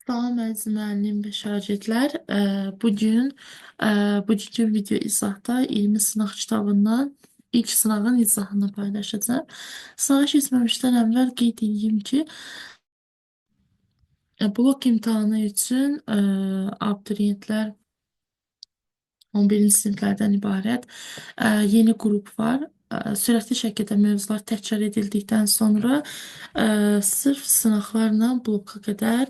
Salam əziz müəllim və şagirdlər. Bugün bugünkü video izahda 20 sınaq kitabından ilk sınağın izahını paylaşacağım. Sınağa keçməmişdən əvvəl qeyd edeyim ki, blok imtahanı üçün abituriyentlər 11-ci siniflərdən ibarət yeni qrup var. Sürətli şəkildə mövzular təkrar edildikdən sonra sırf sınaqlarla bloka qədər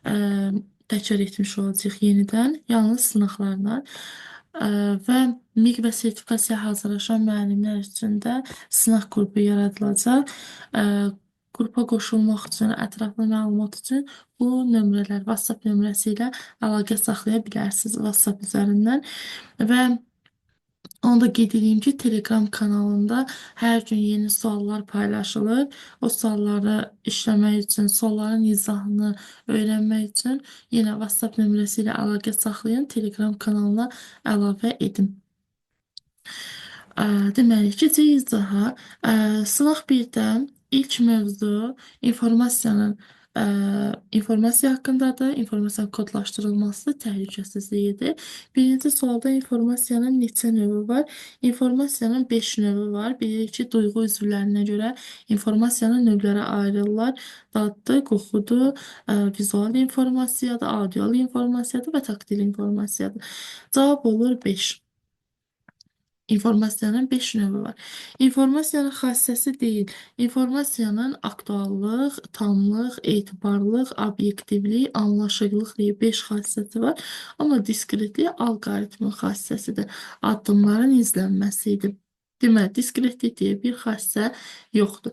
ə, təkrar etmiş olacağıq yenidən, yalnız sınaqlarla. Və MİQ və sertifikasiyaya hazırlaşan müəllimlər üçün də sınaq qrupu yaradılacaq. Ə, Qrupa qoşulmaq üçün, ətraflı məlumat üçün bu nömrələr, WhatsApp nömrəsi ilə əlaqə saxlaya bilərsiniz WhatsApp üzərindən. Və onu da qeyd edeyim ki, Telegram kanalında hər gün yeni suallar paylaşılır. O sualları işləmək üçün, sualların izahını öyrənmək üçün yenə WhatsApp nömrəsi ilə əlaqə saxlayın, Telegram kanalına əlavə edin. Deməli, keçək izaha. Sınaq 1-də ilk mövzu informasiya haqqındadır. İnformasiyanın kodlaşdırılması təhlükəsizliyidir. Birinci sualda informasiyanın neçə növü var? İnformasiyanın 5 növü var. Bilirik ki, duyğu üzvlərinə görə informasiyanın növlərə ayrılırlar. Daddır, qoxudur, vizual informasiyadır, audial informasiyadır və taktil informasiyadır. Cavab olur 5. İnformasiyanın 5 növü var. İnformasiyanın xassəsi deyil. İnformasiyanın aktuallıq, tamlıq, etibarlıq, obyektivlik, anlaşıqlıq deyə 5 xassəsi var. Amma diskretlik alqoritmin xassəsidir. Addımların izlənməsidir. Deməli, diskretlik deyə bir xassə yoxdur.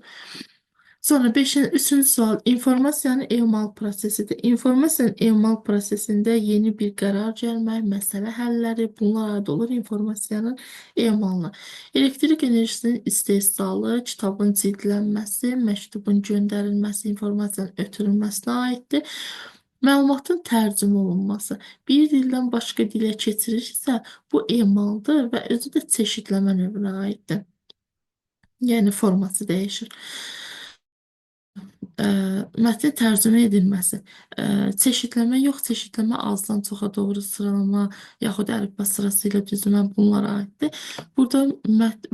Sonra 3-cü sual informasiyanın emal prosesidir. İnformasiyanın emal prosesində yeni bir qərar gəlmək, məsələ həlləri, bunlar aid olur informasiyanın emalına. Elektrik enerjisinin istehsalı, kitabın cildlənməsi, məktubun göndərilməsi, informasiyanın ötürülməsinə aiddir. Məlumatın tərcümə olunması. Bir dildən başqa dilə keçirirsə, bu emaldır və özü də çeşidləmə növünə aiddir. Yəni forması dəyişir. Mətnin tərcümə edilməsi. Çeşidləmə yox, çeşidləmə azdan çoxa doğru sıralama yaxud əlifba sırası ilə düzülmə bunlara aiddir. Burada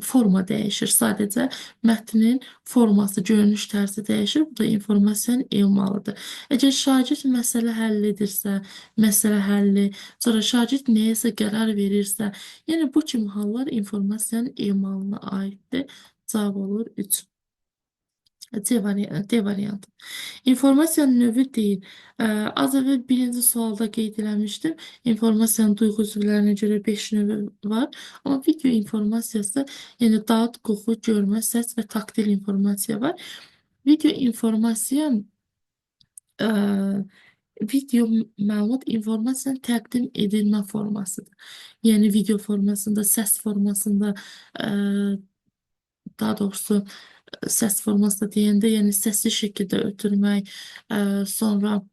forma dəyişir. Sadəcə mətnin forması, görünüş tərzi dəyişir. Bu da informasiyanın emalıdır. Əgər şagird məsələ həll edirsə, məsələ həlli, sonra şagird nəyəsə qərar verirsə, yəni bu kimi hallar informasiyanın emalına aiddir. Cavab olur 3. D variantı. İnformasiyanın növü deyil. Az əvvəl birinci sualda qeyd eləmişdim. İnformasiyanın duyğu üzvlərinə görə 5 növü var. Amma video informasiyası, yəni dad, qoxu, görmə, səs və taktil informasiya var. Video informasiya ə, video məlumat informasiyanın təqdim edilmə formasıdır. Yəni video formasında, səs formasında, daha doğrusu səs formasında deyəndə, yəni səsli şəkildə ötürmək, sonra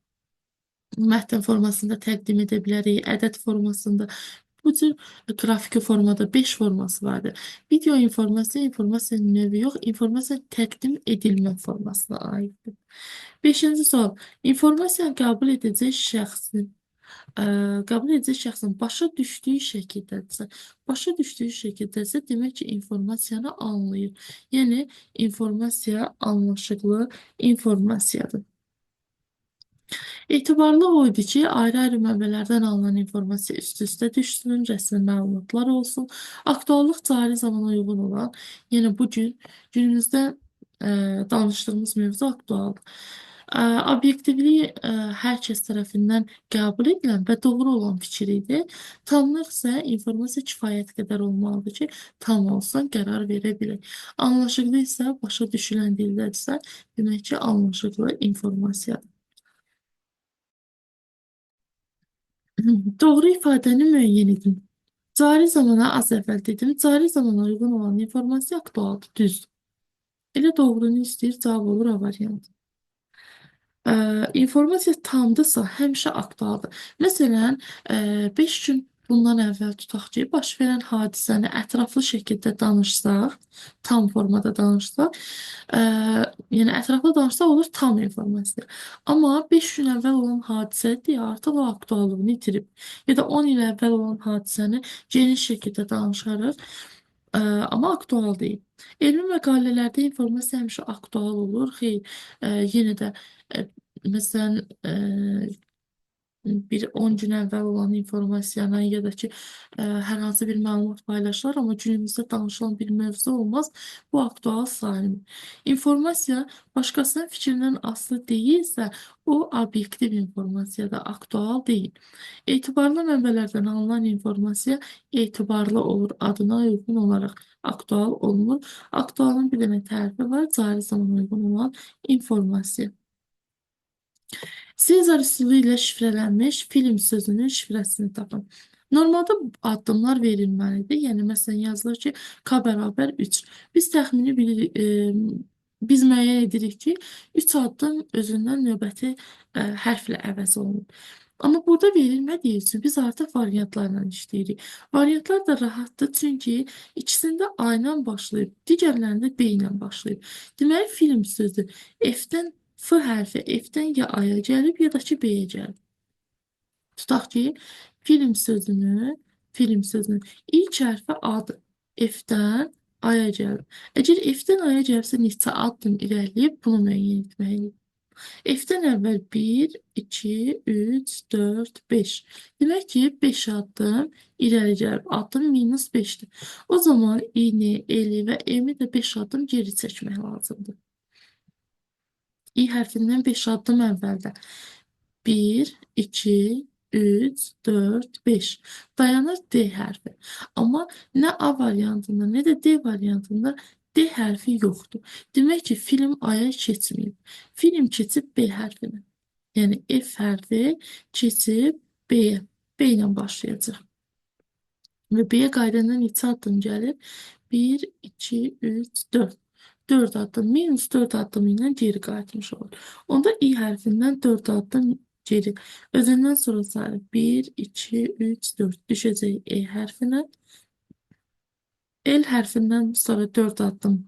mətn formasında təqdim edə bilərik, ədəd formasında. Bu cür qrafiki formada 5 forması vardır. Video informasiyanın növü yox, informasiya təqdim edilmə formasına aiddir. 5-ci sual. İnformasiyanı qəbul edici şəxsin başa düşdüyü şəkildədirsə, demək ki, informasiyanı anlayır. Yəni, informasiya anlaşıqlı informasiyadır. Etibarlı o idi ki, ayrı-ayrı mənbələrdən alınan informasiya üst-üstə düşsün, rəsmi məlumatlar olsun, aktuallıq cari zamana uyğun olan, yəni bu günümüzdə danışdığımız mövzu aktualdır. Obyektivlik hər kəs tərəfindən qəbul edilən və doğru olan fikir idi. Tamlıq isə informasiya kifayət qədər olmalıdır ki, tam olsun, qərar verə bilək. Anlaşıqlı isə başa düşülən dildədirsə, demək ki, anlaşıqlı informasiyadır. Doğru ifadəni müəyyən edin. Cari zamana az əvvəl dedim. Cari zamana uyğun olan informasiya aktualdır, düzdür. Elə doğrunu istəyir, cavab olur A variantı. İnformasiya tamdırsa həmişə aktualdır. Məsələn, 5 gün Bundan əvvəl tutaq ki, baş verən hadisəni ətraflı şəkildə danışsaq, tam formada danışsaq, ə, yəni ətraflı danışsaq olur tam informasiya. Amma 5 gün əvvəl olan hadisə deyə artıq o aktuallığını itirib. Ya da 10 il əvvəl olan hadisəni geniş şəkildə danışarıq, amma aktual deyil. Elmi məqalələrdə informasiya həmişə aktual olur. Xeyr, yenə də ə, məsələn, bir 10 gün əvvəl olan informasiyanı ya da ki, hər hansı bir məlumat paylaşılar, amma günümüzdə danışılan bir mövzu olmaz. Bu aktual sayılmır. İnformasiya başqasının fikrindən asılı deyilsə, o obyektiv informasiyadır, aktual deyil. Etibarlı mənbələrdən alınan informasiya etibarlı olur, adına uyğun olaraq aktual olunur. Aktualın bir dənə tərifi var, cari zamana uyğun olan informasiya. Sezar üsulu ilə şifrələnmiş film sözünün şifrəsini tapın. Normalda addımlar verilməlidir. Yəni, məsələn, yazılır ki, K bərabər 3. Biz təxmini bilirik, biz müəyyən edirik ki, 3 addım özündən növbəti hərflə əvəz olunur. Amma burada verilmədiyi üçün biz artıq variantlarla işləyirik. Variantlar da rahatdır, çünki ikisində A ilə başlayıb, digərlərində B ilə başlayıb. Deməli, film sözü F-dən F hərfi F-dən ya A-ya gəlib, ya da ki, B-yə gəlib. Tutaq ki, film sözünün ilk hərfi A-dır. F-dən A-ya gəlib. Əgər F-dən A-ya gəlibsə, neçə addım irəliləyib, bunu müəyyən etməliyik. F-dən əvvəl 1, 2, 3, 4, 5. Demək ki, 5 addım irəli gəlib. Addım minus 5-dir. O zaman i-ni, l-i və m-i də 5 addım geri çəkmək lazımdır. İ hərfindən 5 addım əvvəldə. 1, 2, 3, 4, 5. Dayanır D hərfi. Amma nə A variantında, nə də D variantında D hərfi yoxdur. Demək ki, film A-ya keçməyib. Film keçib B hərfinə. Yəni F hərfi keçib B-yə. B ilə başlayacaq. Və B-yə qayıdanda neçə addım gəlir? 1, 2, 3, 4. 4 addım, minus 4 addım ilə geri qayıtmış olur. Onda i hərfindən 4 addım geri. Özündən sonra sayılır. 1, 2, 3, 4. Düşəcək E hərfinə. L hərfindən sonra 4 addım.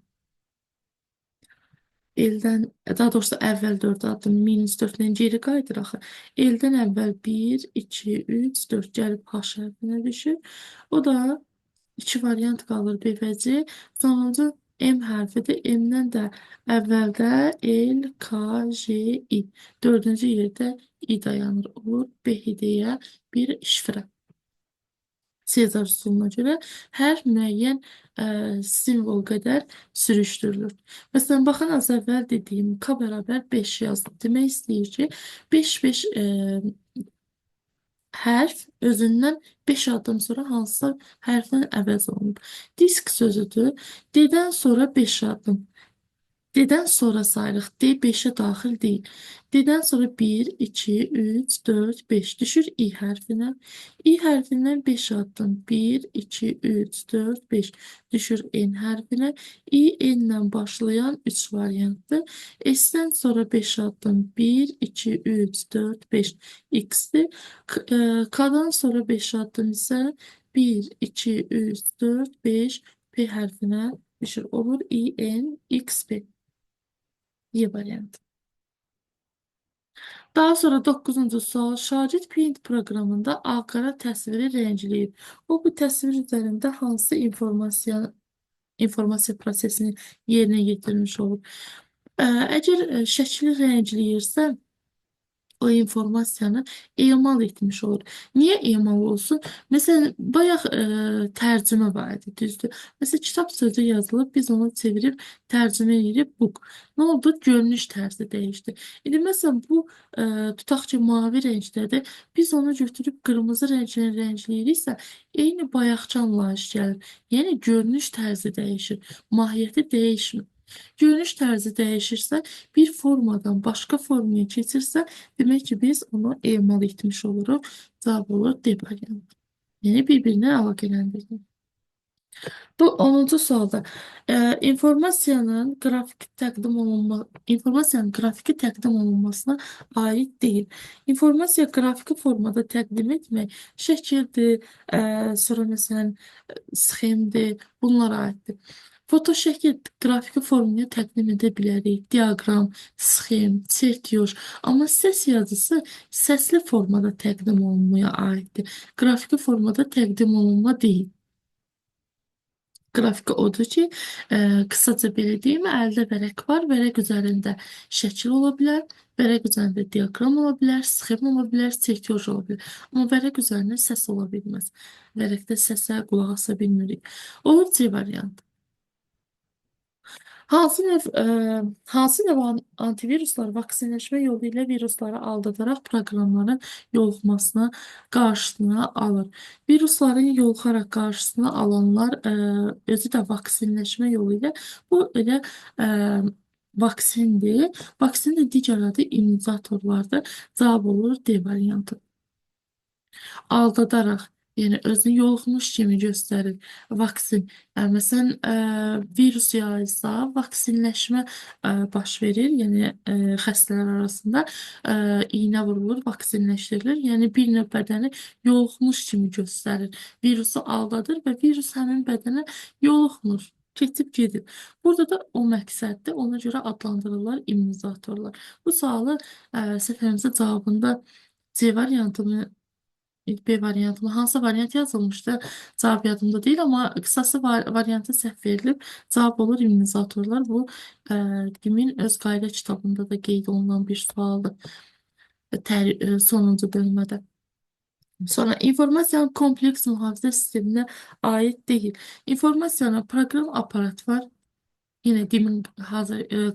L-dən, daha doğrusu əvvəl 4 addım, minus 4 ilə geri qayıdır axı. L-dən əvvəl 1, 2, 3, 4 gəlib H hərfinə düşür. O da 2 variant qalır B və C. Sonuncu M hərfidir. M-dən də əvvəldə L, K, J, I. Dördüncü yerdə I dayanır. Olur B-deyə bir şifrə. Sezar üsuluna görə hər müəyyən simvol qədər sürüşdürülür. Məsələn, baxın, az əvvəl dediyim K bərabər 5 yazdım. Demək istəyir ki, 5 hərf özündən 5 addım sonra hansısa hərfdən əvəz olunub. Disk sözüdür. D-dən sonra 5 addım. D-dən sonra sayırıq. D 5-ə daxil deyil. D-dən sonra 1, 2, 3, 4, 5 düşür i hərfinə. İ hərfindən 5 addım. 1, 2, 3, 4, 5 düşür n hərfinə. İ n-lə başlayan 3 variantdır. S-dən sonra 5 addım. 1, 2, 3, 4, 5 x-dir. K-dan sonra 5 addım isə 1, 2, 3, 4, 5 P hərfinə düşür. Olur i n x p. Y variantı. Daha sonra 9-cu sual. Şagird Paint proqramında ağ-qara təsviri rəngləyib. O, bu təsvir üzərində hansı informasiya prosesini yerinə yetirmiş olur? Əgər şəkli rəngləyirsə, o informasiyanı emal etmiş olur. Niyə emal olsun? Məsələn, bayaq tərcümə var idi, düzdür? Məsələn, kitab sözü yazılıb, biz onu çevirib tərcümə edirik book. Nə oldu? Görünüş tərzi dəyişdi. İndi məsələn, bu tutaq ki, mavi rəngdədir. Biz onu götürüb qırmızı rənglə rəngləyiriksə, eyni bayaqkı anlayış gəlir. Yəni, görünüş tərzi dəyişir, mahiyyəti dəyişmir. Görünüş tərzi dəyişirsə, bir formadan başqa formaya keçirsə, demək ki, biz onu emal etmiş oluruq. Cavab olur D variantı. Yəni, bir-birinə əlaqələndirir. Bu 10-cu sualda informasiyanın qrafiki təqdim olunmasına aid deyil. İnformasiya qrafiki formada təqdim etmək şəkildir, sonra məsələn sxemdir, bunlara aiddir. Fotoşəkil qrafiki formaya təqdim edə bilərik. Diaqram, sxem, çertyoş. Amma səs yazısı səsli formada təqdim olunmaya aiddir. Qrafiki formada təqdim olunma deyil. Qrafiki odur ki, qısaca belə deyim, əldə vərəq var, vərəq üzərində şəkil ola bilər, vərəq üzərində diaqram ola bilər, sxem ola bilər, çertyoz ola bilər. Amma vərəq üzərində səs ola bilməz. Vərəqdə səsə qulaq asa bilmirik. Olur C variantı. Hansı növ antiviruslar vaksinləşmə yolu ilə virusları aldadaraq proqramların yoluxmasına qarşısını alır? Virusların yoluxaraq qarşısını alanlar özü də vaksinləşmə yolu ilə bu elə vaksindir. Vaksin də digər adı immunizatorlardır. Cavab olur D variantı. Aldadaraq, yəni özünü yoluxmuş kimi göstərir. Vaksin, məsələn, virus yayılsa, vaksinləşmə baş verir. Yəni xəstələr arasında iynə vurulur, vaksinləşdirilir. Yəni bir növ bədəni yoluxmuş kimi göstərir. Virusu aldadır və virus həmin bədənə yoluxmur. Keçib gedir. Burada da o məqsəddir. Ona görə adlandırırlar immunizatorlar. Bu sualı səfərimizin cavabında C variantını B variantı mı? Hansı variant yazılmıştı? Cavab yadımda değil ama kısası variantı səhv verilib. Cavab olur immunizatorlar. Bu Dimin öz qayda kitabında da qeyd olunan bir sualdır. Sonuncu bölmədə. Sonra informasiyanın kompleks mühafizə sisteminə aid deyil. İnformasiyanın proqram aparat var. Yine Dimin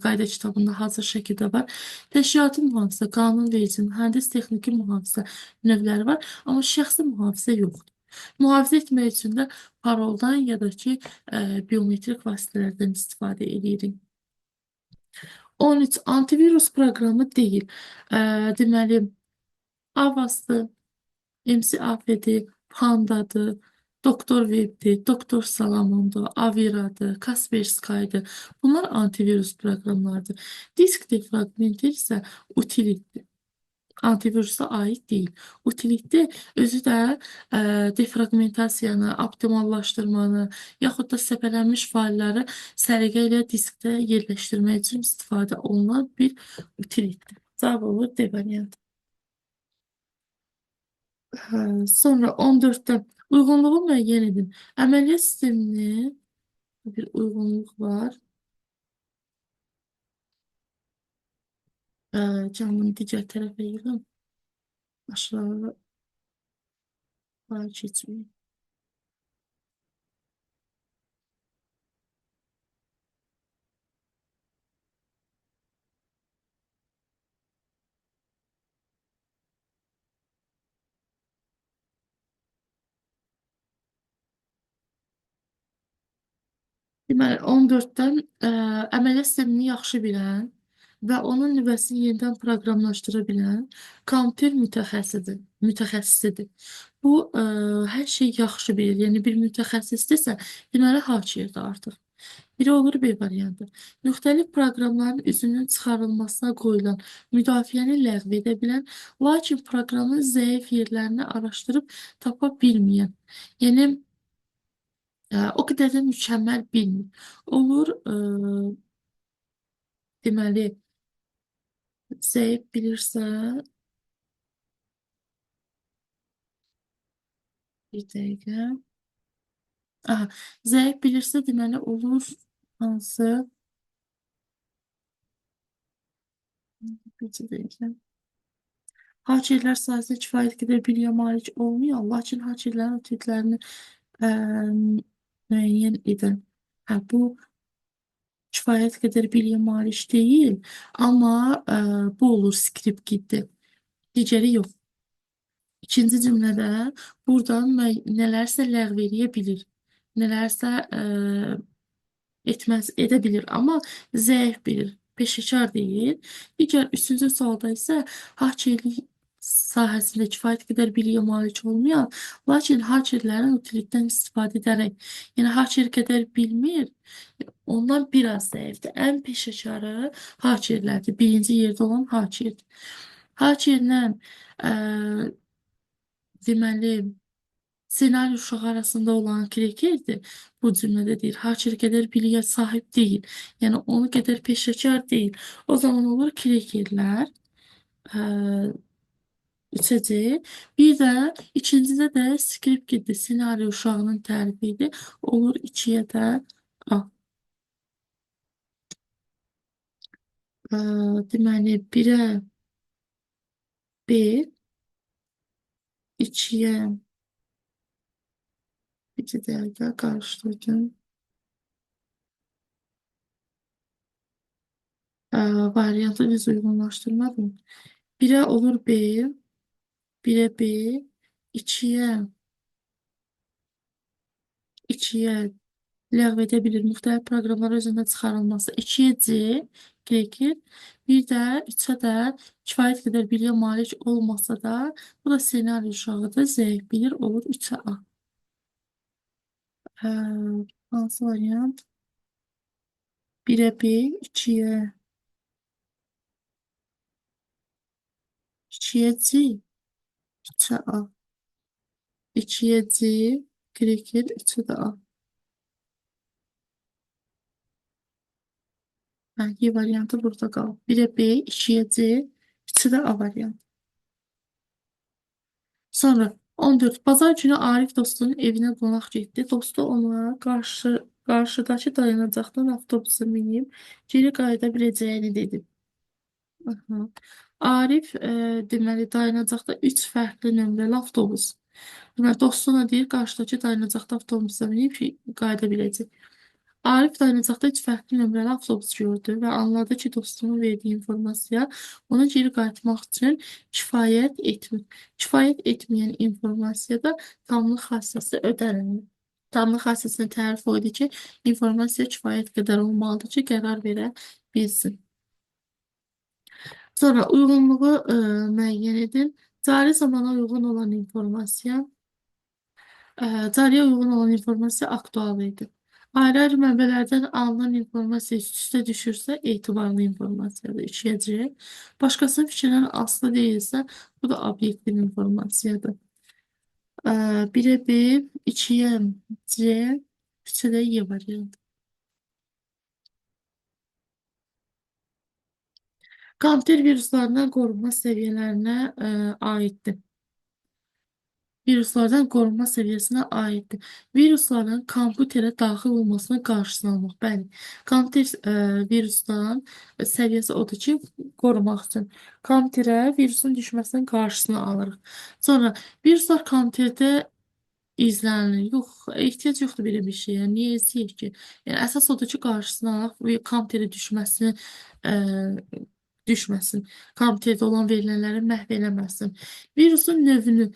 qayda kitabında hazır şəkildə var. Təşkilati mühafizə, qanunverici, mühəndis texniki mühafizə növləri var. Amma şəxsi mühafizə yoxdur. Mühafizə etmək üçün də paroldan ya da ki, biometrik vasitələrdən istifadə edirik. 13. Antivirus proqramı deyil. Deməli, Avastdır, MC Afedi, Pandadır, Doktor Web'dir, Doktor Salamon'dur, Avira'dır, Kaspersky'dır. Bunlar antivirus proqramlardır. Disk defragmenti isə utilitdir. Antivirusa aid deyil. Utilitdə özü də defragmentasiyanı, optimallaşdırmanı, yaxud da səpələnmiş failləri səliqə ilə diskdə yerləşdirmək üçün istifadə olunan bir utilitdir. Cavab olur D variantı. Sonra 14'te uygunluğu müəyyən edin. Əməliyyat sistemini bir uyğunluq var. Canını digər tərəfə yığın. Aşağı keçmək. Deməli, 14-dən əməliyyat sistemini yaxşı bilən və onun nüvəsini yenidən proqramlaşdıra bilən kompüter mütəxəssisidir. Bu, hər şey yaxşı bilir. Yəni, bir mütəxəssisdirsə, deməli, hakiyyədə artıq. Biri olur B variantı. Müxtəlif proqramların üzünün çıxarılmasına qoyulan müdafiəni ləğv edə bilən, lakin proqramın zəif yerlərini araşdırıb tapa bilməyən. Yəni, o qədər də mükəmməl bilmir. Olur, deməli, zəif bilirsə, bir dəqiqə. Aha, zəif bilirsə, deməli, olur hansı? Bir dəqiqə. Hakerlər sayəsində kifayət qədər biliyə malik olmuyor, lakin hakerlərin ötürüklərini müəyyən edən. Bu kifayət qədər biliyə malik deyil, amma bu olur skript gitti. Digəri yox. İkinci cümlədə buradan nələrsə ləğv eləyə bilir. Nələrsə edə bilir, amma zəif bilir. Peşəkar deyil. Digər üçüncü sualda isə hakerlik sahəsində kifayət qədər biliyə malik olmayan, lakin hakerlərin utilitdən istifadə edərək, yəni haker qədər bilmir, ondan biraz zəifdir. Ən peşəkarı hakerlərdir. Birinci yerdə olan hakerdir. Hakerlə ə, deməli, senaryo uşağı arasında olan krekerdir. Bu cümlədə deyir, haker qədər biliyə sahib deyil. Yəni, onu qədər peşəkar deyil. O zaman olur krekerlər içəcək. Bir də ikincidə də skript gedir. Senaryo uşağının tərifidir. Olur 2-yə də A. Ə, deməli 1-ə B, 2-yə bir də dəqiqə qarışdırdım. Variantı düz uyğunlaşdırmadım. 1-ə olur B, 1-ə B, 2-yə 2-yə ləğv edə bilir. Müxtəlif proqramlar özündən çıxarılması. 2-yə C, Kreker. Bir də 3-ə də kifayət qədər biliyə malik olmasa da, bu da senaryo uşağıdır. Zəif bilir, olur 3-ə A. Hansı variant? 1-ə B, 2-yə C, 3-ə A. 2-yə C, Kreker, 3-ə də A. Y variantı burada qalıb. 1-ə B, 2-yə C, 3-ə də A variantı. Sonra 14. Bazar günü Arif dostunun evinə qonaq getdi. Dostu ona qarşıdakı dayanacaqdan avtobusa minib geri qayıda biləcəyini dedi. Aha. Arif deməli dayanacaqda 3 fərqli nömrəli avtobus. Deməli dostu ona deyir qarşıdakı dayanacaqda avtobusa minib qayıda biləcək. Arif dayanacaqda 3 fərqli nömrəli avtobus gördü və anladı ki, dostunun verdiyi informasiya ona geri qayıtmaq üçün kifayət etməyən informasiyada tamlıq xassəsi ödənilmir. Tamlıq xassəsinin tərifi o idi ki, informasiya kifayət qədər olmalıdır ki, qərar verə bilsin. Sonra uyğunluğu müəyyən edin. Cari zamana uyğun olan informasiya, cariyə uyğun olan informasiya aktual idi. Ayrı-ayrı mənbələrdən alınan informasiya üst-üstə düşürsə, etibarlı informasiyadır, 2-yə C. Başqasının fikrindən asılı deyilsə, bu da obyektiv informasiyadır. 1-ə B, 2-yə C, 3-ə də Y variantı. Kompüter viruslarından qorunma səviyyələrinə aiddir. Viruslardan qorunma səviyyəsinə aiddir. Virusların kompüterə daxil olmasının qarşısını almaq. Bəli, kompüter virusdan səviyyəsi odur ki, qorumaq üçün kompüterə virusun düşməsinin qarşısını alırıq. Sonra viruslar kompüterdə izlənilir. Yox, ehtiyac yoxdur belə bir şeyə. Niyə izləyək ki? Yəni, əsas odur ki, qarşısını alaq və kompüterə düşməsin. Kompüterdə olan verilənləri məhv eləməsin. Virusun növü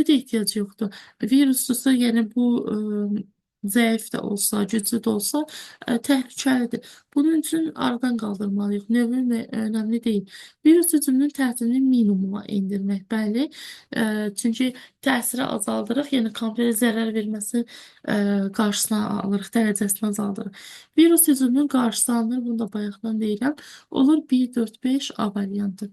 də ehtiyac yoxdur. Virusdursa, yəni bu zəif də olsa, güclü də olsa təhlükəlidir. Bunun üçün aradan qaldırmalıyıq. Növü önəmli deyil. Virus hücumunun təsirini minimuma endirmək. Bəli, çünki təsiri azaldırıq, yəni kompüterə zərər verməsi qarşısına alırıq, dərəcəsini azaldırıq. Virus hücumunun qarşısı alınır, bunu da bayaqdan deyirəm. Olur 1, 4, 5 A variantı.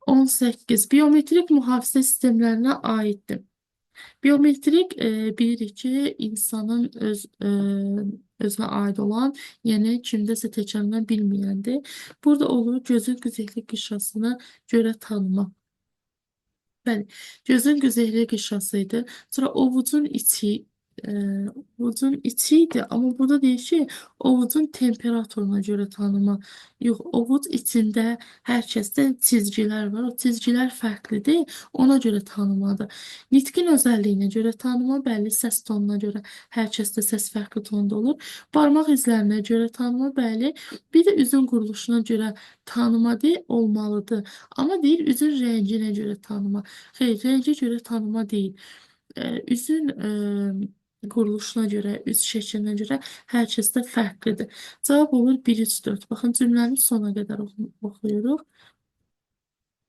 18. Biometrik mühafizə sistemlərinə aiddir. Biometrik bilirik ki, insanın özünə aid olan, yəni kimdəsə təkərindən bilməyəndir. Burada olur gözün güzəştli qışasına görə tanımaq. Bəli, gözün güzəştli qışası idi. Sonra ovucun içi idi, amma burada deyir ki, ovucun temperaturuna görə tanıma. Yox, ovuc içində hər kəsdə çizgilər var. O çizgilər fərqlidir, ona görə tanımadır. Nitqin özəlliyinə görə tanıma, bəli, səs tonuna görə hər kəsdə səs fərqli tonda olur. Barmaq izlərinə görə tanıma, bəli. Bir də üzün quruluşuna görə tanıma olmalıdır. Amma deyir, üzün rənginə görə tanıma. Xeyr, rəngə görə tanıma deyil. Üzün quruluşuna görə, üz şəklinə görə hər kəsdə fərqlidir. Cavab olur 1, 3, 4. Baxın, cümləni sona qədər oxuyuruq.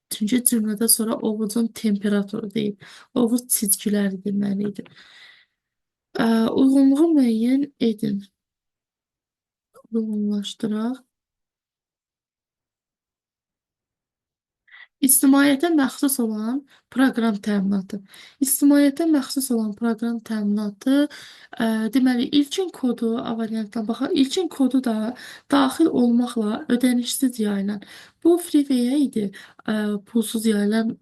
Çünki cümlədə sonra ovucun temperaturu deyil. Ovuc çizgiləri deməliydi. Uyğunluğu müəyyən edin. Uyğunlaşdıraq. İctimaiyyətə məxsus olan proqram təminatı. İctimaiyyətə məxsus olan proqram təminatı, deməli, ilkin kodu, A variantına baxaq, ilkin kodu da daxil olmaqla ödənişsiz yayılan. Bu freeware idi, pulsuz yayılan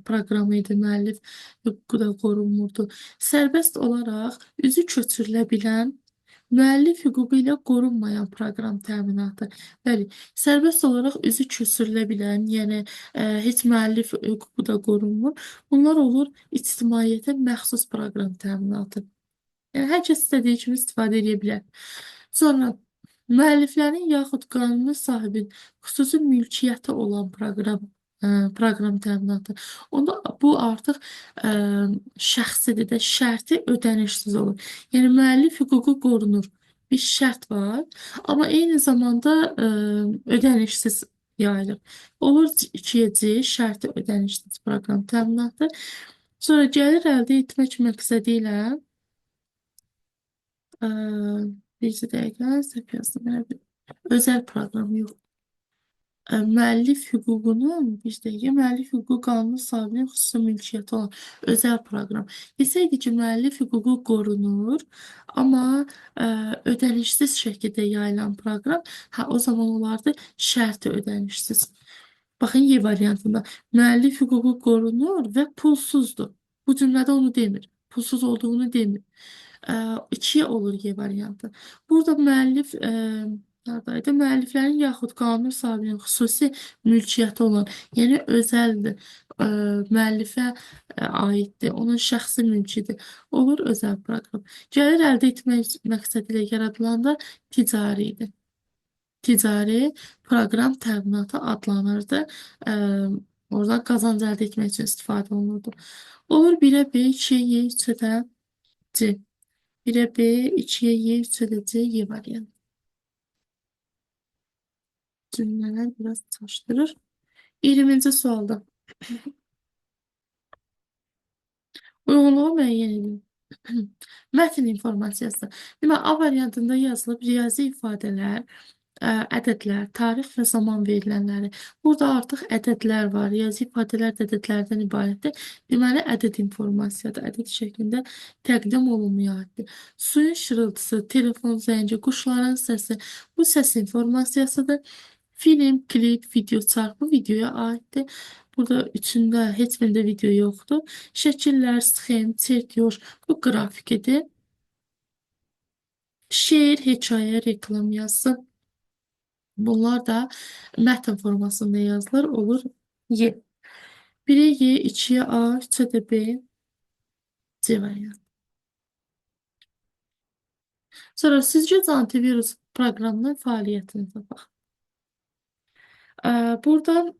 proqram idi, müəllif hüququ da qorunmurdu. Sərbəst olaraq üzü köçürülə bilən müəllif hüququ ilə qorunmayan proqram təminatı. Bəli, sərbəst olaraq üzü köçürülə bilən, yəni heç müəllif hüququ da qorunmur. Bunlar olur ictimaiyyətə məxsus proqram təminatı. Yəni hər kəs istədiyi kimi istifadə edə bilər. Sonra müəlliflərin yaxud qanuni sahibin xüsusi mülkiyyəti olan proqram təminatı. Onda bu artıq ə, şəxsidir də, şərti ödənişsiz olur. Yəni müəllif hüququ qorunur. Bir şərt var, amma eyni zamanda ödənişsiz yayılır. Olur 2C şərti ödənişsiz proqram təminatı. Sonra gəlir əldə etmək məqsədi ilə ə, bir dəqiqə səhv yazdım. Belə bir özəl proqram yox. Müəllif hüququnun, bir dəqiqə, müəllif hüququ qanunu sahibinin xüsusi mülkiyyəti olan özəl proqram. Desəydi ki, müəllif hüququ qorunur, amma ödənişsiz şəkildə yayılan proqram, o zaman olardı şərti ödənişsiz. Baxın, Y variantında müəllif hüququ qorunur və pulsuzdur. Bu cümlədə onu demir. Pulsuz olduğunu demir. 2 olur Y variantı. Burada müəllif haradaydı? Müəlliflərin yaxud qanun sahibinin xüsusi mülkiyyəti olan, yəni özəldir, müəllifə aiddir, onun şəxsi mülkidir. Olur özəl proqram. Gəlir əldə etmək məqsədi ilə yaradılanda ticaridir. Ticari proqram təminatı adlanırdı. Oradan qazanc əldə etmək üçün istifadə olunurdu. Olur 1-ə B, 2-yə Y, 3-ə də C. 1'e B, 2'ye Y, 3'e de C, Y variantı. Cümleler biraz taştırır. 20. sualda. Uyğunluğu müəyyən edin. Mətn informasiyası. Deməli, A variantında yazılıb riyazi ifadələr, ədədlər, tarix və zaman verilənləri. Burada artıq ədədlər var. Riyazi ifadələr də ədədlərdən ibarətdir. Deməli, ədəd informasiyadır. Ədəd şəklində təqdim olunmaya aiddir. Suyun şırıltısı, telefon zəngi, quşların səsi. Bu səs informasiyasıdır. Film, klip, video çarx bu videoya aiddir. Burada üçündə heç birində video yoxdur. Şəkillər, sxem, çertyoş bu qrafik idi. Şeir, hekayə, reklam yazısı. Bunlar da mətn formasında yazılır. Olur Y. 1'e Y, 2'ye A, 3'e de B, C variantı. Sonra sizcə antivirus proqramının fəaliyyətinə baxın. Burada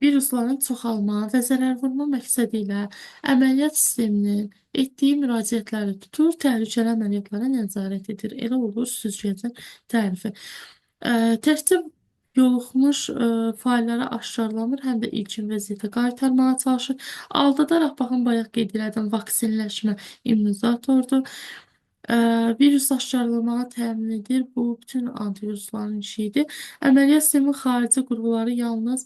virusların çoxalma və zərərvurma məqsədi ilə əməliyyat sisteminin etdiyi müraciətləri tutur, təhlükəli əməliyyatlara nəzarət edir. Elə olur süzgəcin tərifi. Təkcə yoluxmuş failləri aşkarlamır, həm də ilkin vəziyyətə qaytarmağa çalışır. Aldadaraq, baxın, bayaq qeyd elədim, vaksinləşmə immunizatordur. Virus aşkarlamağı təmin edir. Bu bütün antivirusların işidir. Əməliyyat sistemi xarici qurğuları yalnız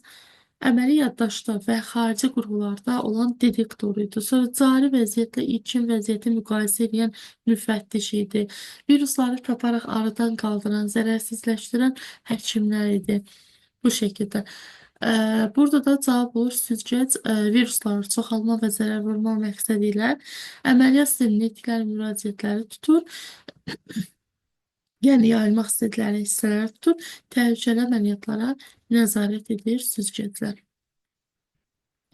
əməli yaddaşda və xarici qurğularda olan detektor idi. Sonra cari vəziyyətlə ilkin vəziyyəti müqayisə edən müfəttiş idi. Virusları taparaq aradan qaldıran, zərərsizləşdirən həkimlər idi. Bu şəkildə. Burada da cavab olur süzgəc virusları çoxalma və zərər vurma məqsədi ilə əməliyyat sisteminə etdikləri müraciətləri tutur. Yəni yayılmaq istədikləri hissələri tutur. Təhlükəli əməliyyatlara nəzarət edir süzgəclər.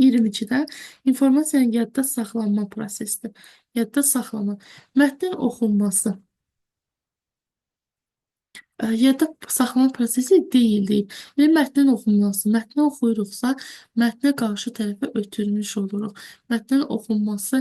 22-də informasiyanın yadda saxlanma prosesidir. Yadda saxlama. Mətnin oxunması. Yadda saxlama prosesi deyil deyil. Yəni mətnin oxunması. Mətni oxuyuruqsa, mətnə qarşı tərəfə ötürmüş oluruq. Mətnin oxunması,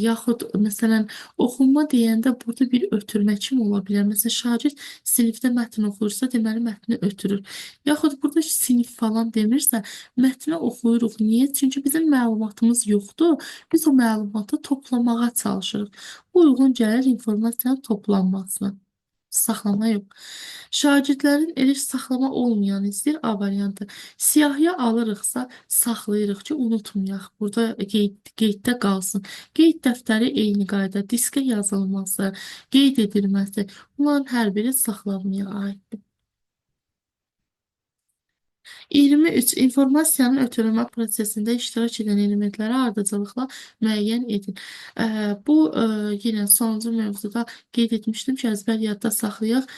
yaxud məsələn, oxunma deyəndə burada bir ötürmə kimi ola bilər. Məsələn, şagird sinifdə mətn oxuyursa, deməli mətni ötürür. Yaxud burada sinif falan demirsə, mətni oxuyuruq. Niyə? Çünki bizim məlumatımız yoxdur. Biz o məlumatı toplamağa çalışırıq. Bu uyğun gəlir informasiyanın toplanmasına. Saxlama yox. Şagirdlərin eriş saxlama olmayan istəyir A variantı. Siyahıya alırıqsa saxlayırıq ki, unutmayaq. Burada qeyddə qalsın. Qeyd dəftəri eyni qayda, diskə yazılması, qeyd edilməsi. Bunların hər biri saxlamaya aiddir. 23. İnformasiyanın ötürülmə prosesində iştirak edən elementləri ardıcıllıqla müəyyən edin. Bu yenə sonuncu mövzuda qeyd etmişdim ki, əzbər yadda saxlayaq,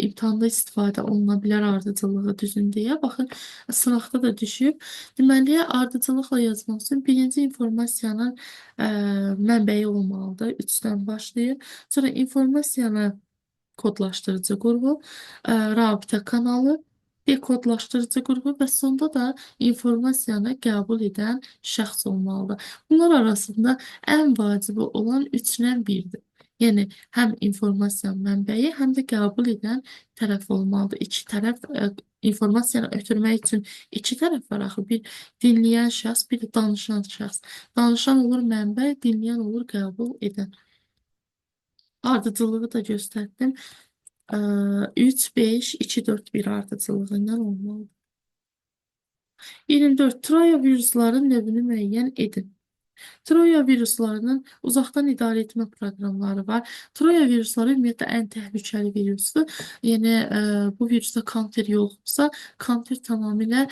imtahanda istifadə oluna bilər ardıcıllığı düzün deyə. Baxın, sınaqda da düşüb. Deməli, ardıcıllıqla yazmaq üçün birinci informasiyanın mənbəyi olmalıdır. 3-dən başlayır. Sonra informasiyanı kodlaşdırıcı qurğu, rabitə kanalı, dekodlaşdırıcı qurğu və sonda da informasiyanı qəbul edən şəxs olmalıdır. Bunlar arasında ən vacibi olan 3-dən 1-dir. Yəni, həm informasiyanın mənbəyi, həm də qəbul edən tərəf olmalıdır. İki tərəf informasiyanı ötürmək üçün iki tərəf var axı. Bir dinləyən şəxs, bir də danışan şəxs. Danışan olur mənbə, dinləyən olur qəbul edən. Ardıcıllığı da göstərdim. 3, 5, 2, 4, 1 ardıcıllığından olmalı. 24. Troya virusların növünü müəyyən edin. Troya viruslarının uzaqdan idarə etmə proqramları var. Troya virusları ümumiyyətlə ən təhlükəli virusdur. Yəni, bu virusda counter yoxdursa, counter tamamilə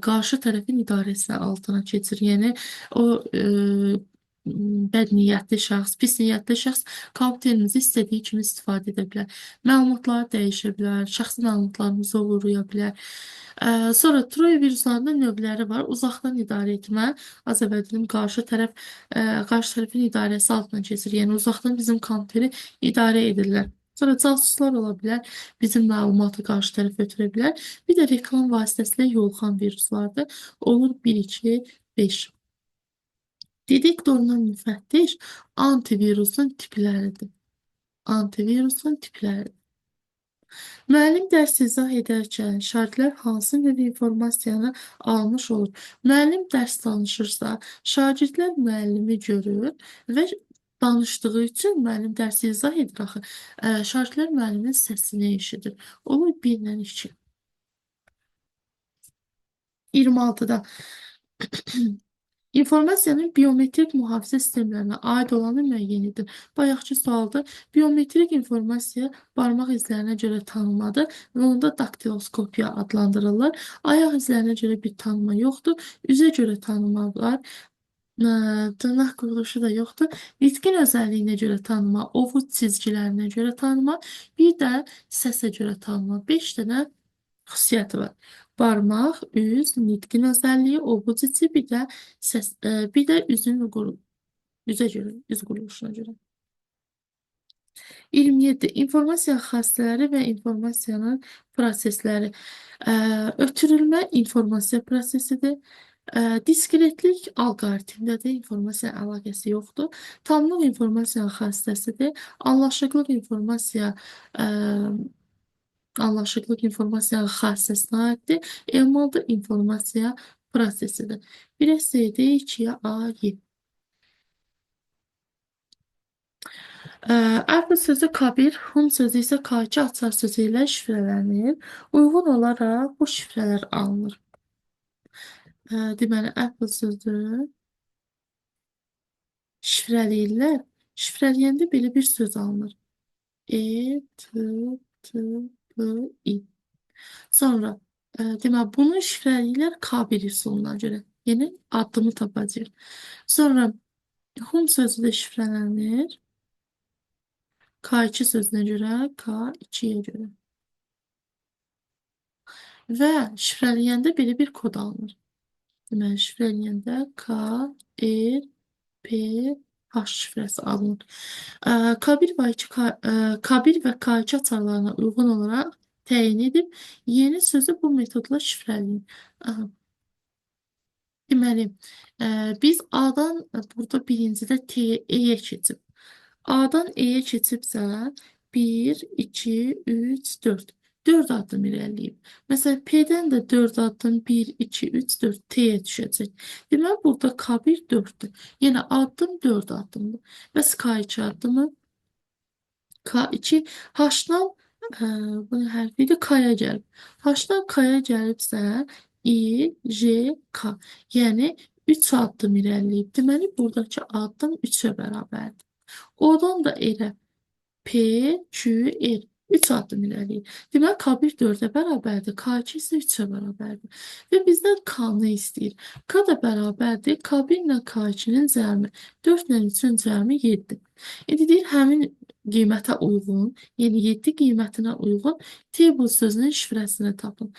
qarşı tərəfin idarəsi altına keçir. Yəni, o bəd niyyətli şəxs, pis niyyətli şəxs counterimizi istədiyi kimi istifadə edə bilər. Məlumatları dəyişə bilər, şəxsi məlumatlarımızı oğurlaya bilər. Sonra Troya viruslarının növləri var. Uzaqdan idarə etmə, az əvvəl dedim, qarşı tərəfin idarəsi altına keçir. Yəni uzaqdan bizim konteri idarə edirlər. Sonra casuslar ola bilər, bizim məlumatı qarşı tərəfə ötürə bilər. Bir də reklam vasitəsilə yoluxan viruslardır. Olur 1, 2, 5. Detektorla müfəttiş antivirusun tipləridir. Antivirusun tipləridir. Müəllim dərs izah edərkən şagirdlər hansı növ informasiyanı almış olur? Müəllim dərs danışırsa, şagirdlər müəllimi görür və danışdığı üçün müəllim dərsi izah edir axı. Şagirdlər müəllimin səsini eşidir. Olur 1 ilə 2. 26-da İnformasiyanın biometrik mühafizə sistemlərinə aid olanı müəyyən edin. Bayaqki sualda biometrik informasiya barmaq izlərinə görə tanımadır və onda daktiloskopiya adlandırılır. Ayaq izlərinə görə bir tanıma yoxdur. Üzə görə tanıma var. Dırnaq quruluşu da yoxdur. Nitqin özəlliyinə görə tanıma, ovuc cizgilərinə görə tanıma, bir də səsə görə tanıma. 5 dənə xüsusiyyəti var. Barmaq, üz, nitqin özəlliyi, ovuc içi, bir də üzə görə, üz quruluşuna görə. 27. İnformasiya xassələri və informasiyanın prosesləri. Ötürülmə informasiya prosesidir. Diskretlik alqoritmdədir, informasiya əlaqəsi yoxdur. Tamlıq informasiyanın xassəsidir. Anlaşıqlıq informasiyanın xassəsinə aiddir. Emalda informasiya prosesidir. 1-ə SD, 2-yə AY. Apple sözü kabir, hum sözü isə K2 açar sözü ilə şifrələnir. Uyğun olaraq bu şifrələr alınır. Deməli, Apple sözü şifrələyirlər. Şifrələyəndə belə bir söz alınır. T, B, I. Sonra, deməli, bunu şifrələyirlər K1 üsuluna görə. Yəni, addımı tapacaq. Sonra, hum sözü də şifrələnir. K2 sözünə görə, K2-yə görə. Və şifrələyəndə belə bir kod alınır. Deməli, şifrələyəndə K, R, P, H şifrəsi alınır. K1 və K2 açarlarına uyğun olaraq təyin edib yeni sözü bu metodla şifrələyin. Aha, deməli, biz A-dan burada birincidə T-yə, E-yə keçib. A-dan E-yə keçibsə 1, 2, 3, 4. 4 addım irəliləyib. Məsələn, P-dən də 4 addım 1, 2, 3, 4 T-yə düşəcək. Deməli, burada K1 4-dür. Yəni addım 4 addımdır. Bəs K2 addımı? K2 H-dan bunun hərfi də K-ya gəlib. H-dan K-ya gəlibsə I, J, K. Yəni 3 addım irəliləyib. Deməli, buradakı addım 3-ə bərabərdir. Oradan da elə P, Q, R. 3 addım irəliyir. Deməli, K1 4-ə bərabərdir. K2 isə 3-ə bərabərdir. Və bizdən K-nı istəyir. K da bərabərdir. K1 ilə K2-nin cəmi. 4 ilə 3-ün cəmi 7. İndi deyir, həmin qiymətə uyğun, yəni 7 qiymətinə uyğun table sözünün şifrəsini tapın.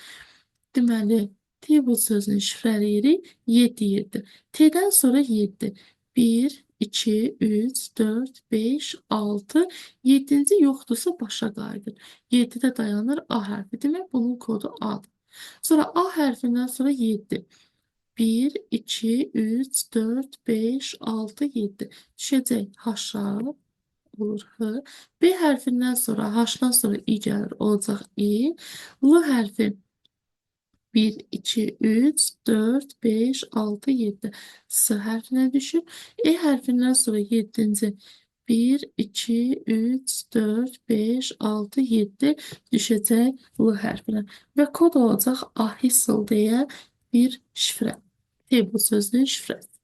Deməli, table sözünü şifrələyirik 7 7. T-dən sonra 7. 1, 2, 3, 4, 5, 6. 7-ci yoxdursa başa qayıdır. 7-də dayanır A hərfi. Demək, bunun kodu A-dır. Sonra A hərfindən sonra 7. 1, 2, 3, 4, 5, 6, 7. Düşəcək H-a olur H. B hərfindən sonra H-dan sonra I gəlir. Olacaq I. L hərfi 1, 2, 3, 4, 5, 6, 7. S hərfinə düşür. E hərfindən sonra 7-ci 1, 2, 3, 4, 5, 6, 7 düşəcək L hərfinə. Və kod olacaq ahisl deyə bir şifrə. Table sözünün şifrəsi.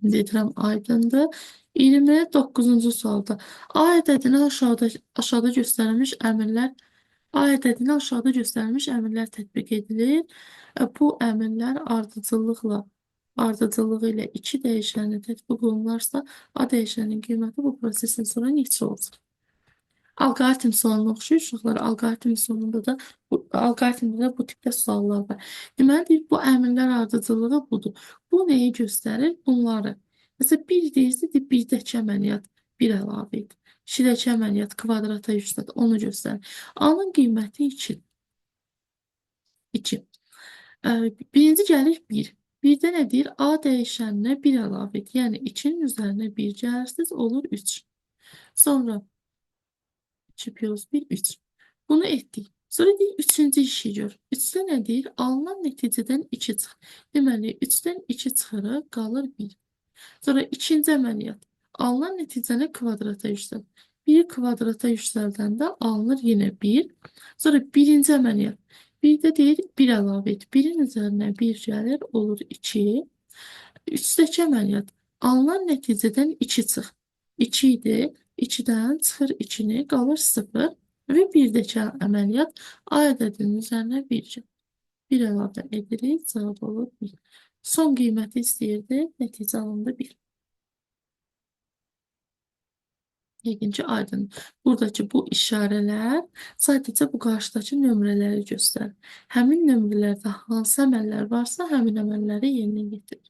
Dedirəm aydındır. 29-cu sualda A ədədini aşağıda göstərilmiş əmrlər A ədədinə aşağıda göstərilmiş əmrlər tətbiq edilir. Bu əmrlər ardıcıllığı ilə 2 dəyişənə tətbiq olunarsa, A dəyişənin qiyməti bu prosesin sonra neçə olacaq? Alqoritm sualına oxşuyur uşaqlar. Alqoritmdə də bu tipdə suallar var. Deməli, deyir, bu əmrlər ardıcıllığı budur. Bu nəyi göstərir? Bunları. Məsələn, 1 deyirsə, 1-dəki əməliyyat 1 əlavə et. 2-dəki əməliyyat kvadrata yüksət, onu göstərir. A-nın qiyməti 2. 2. Birinci gəlir 1. 1-də nə deyir? A dəyişəninə 1 əlavə et. Yəni 2-nin üzərinə 1 gəlirsiz, olur 3. Sonra 2 plus 1, 3. Bunu etdik. Sonra deyir, üçüncü işi gör. 3-də nə deyir? Alınan nəticədən 2 çıx. Deməli, 3-dən 2 çıxırıq, qalır 1. Sonra ikinci əməliyyat. Alınan nəticəni kvadrata yüksəlt. 1 kvadrata yüksəldəndə alınır yenə 1. Sonra birinci əməliyyat. 1-də deyir 1 əlavə et. 1-in üzərinə 1 gəlir, olur 2. 3-dəki əməliyyat. Alınan nəticədən 2 çıx. 2 idi. 2-dən çıxır 2-ni, qalır 0. Və 1-dəki əməliyyat A ədədinin üzərinə 1 gəlir. 1 əlavə edirik, cavab olur 1. Son qiyməti istəyirdi, nəticə alındı 1. Yəqin aydın. Buradakı bu işarələr sadəcə bu qarşıdakı nömrələri göstərir. Həmin nömrələrdə hansı əməllər varsa, həmin əməlləri yerinə yetirir.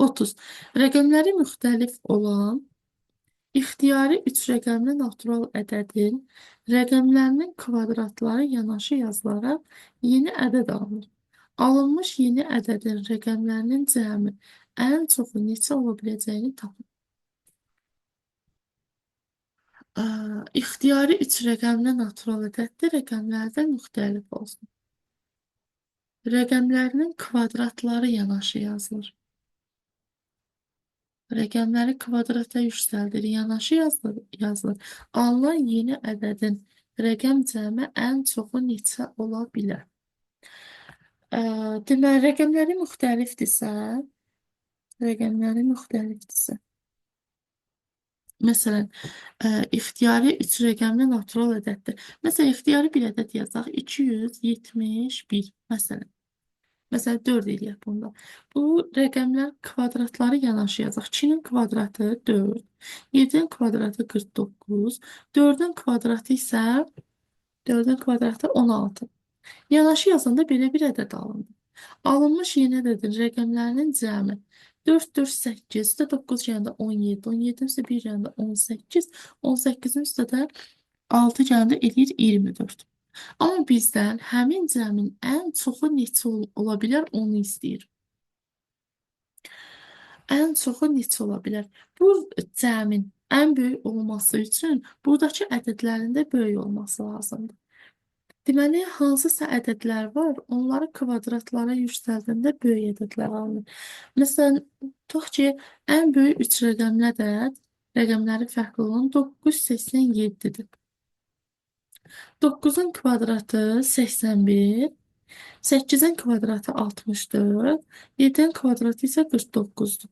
30. Rəqəmləri müxtəlif olan ixtiyari 3 rəqəmli natural ədədin rəqəmlərinin kvadratları yanaşı yazılaraq yeni ədəd alınır. Alınmış yeni ədədin rəqəmlərinin cəmi ən çoxu neçə ola biləcəyini tapın. İxtiyari 3 rəqəmli natural ədəddə rəqəmlərdən müxtəlif olsun. Rəqəmlərinin kvadratları yanaşı yazılır. Rəqəmləri kvadrata yüksəldir, yanaşı yazılır. Alınan yeni ədədin rəqəm cəmi ən çoxu neçə ola bilər? Deməli, rəqəmləri müxtəlifdirsə, məsələn, ixtiyari 3 rəqəmli natural ədəddir. Məsələn, ixtiyari bir ədəd yazaq, 271, məsələn. Məsələn, 4 eləyək bunda. Bu rəqəmlər kvadratları yanaşı yazaq. 2-nin kvadratı 4, 7-nin kvadratı 49, 4-ün kvadratı isə 4-ün kvadratı 16. Yanaşı yazanda belə bir ədəd alındı. Alınmış yeni ədədin rəqəmlərinin cəmi. 4, 4, 8. Üstə 9 gələndə 17. 17 üstə 1 gələndə 18. 18-in üstə də 6 gələndə edir 24. Amma bizdən həmin cəmin ən çoxu neçə ola bilər onu istəyir. Ən çoxu neçə ola bilər? Bu cəmin ən böyük olması üçün buradakı ədədlərin də böyük olması lazımdır. Deməli, hansısa ədədlər var, onları kvadratlara yüksəldəndə böyük ədədlər alınır. Məsələn, tutaq ki, ən böyük 3 rəqəmli ədəd, rəqəmləri fərqli olan 987-dir. 9-un kvadratı 81, 8-in kvadratı 64, 7-in kvadratı isə 49-dur.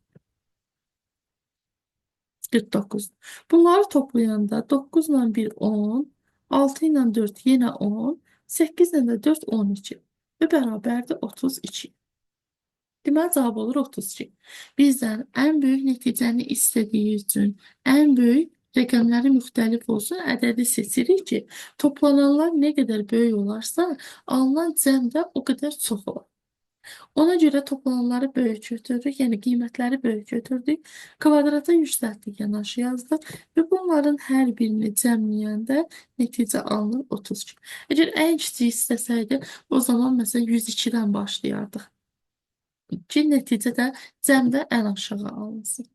49. Bunları toplayanda 9 ilə 1 10, 6 ilə 4 yenə 10, 8 ilə də 4 12 və bərabərdir 32. Deməli cavab olur 32. Bizdən ən böyük nəticəni istədiyi üçün ən böyük rəqəmləri müxtəlif olsun ədədi seçirik ki, toplananlar nə qədər böyük olarsa, alınan cəm də o qədər çox olur. Ona görə toplananları böyük götürdük, yəni qiymətləri böyük götürdük. Kvadrata yüksəltdik, yanaşı yazdıq və bunların hər birini cəmləyəndə nəticə alınır 32. Əgər ən kiçik istəsəydi, o zaman məsələn 102-dən başlayardıq. Ki, nəticə də cəmdə ən aşağı alınsın.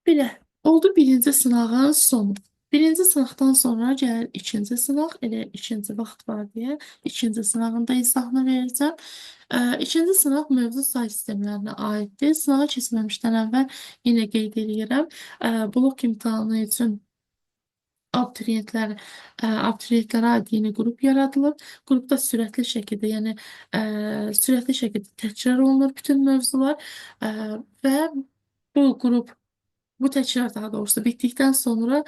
Belə, oldu birinci sınağın sonu. Birinci sınaqdan sonra gəlir ikinci sınaq, elə ikinci vaxt var deyə ikinci sınağın da izahını verəcəm. İkinci sınaq mövzu say sistemlərinə aiddir. Sınağa keçməmişdən əvvəl yenə qeyd edirəm. Blok imtahanı üçün abituriyentlərə aid yeni qrup yaradılıb. Qrupda sürətli şəkildə, yəni sürətli şəkildə təkrar olunur bütün mövzular və bu qrup bu təkrar daha doğrusu bitdikdən sonra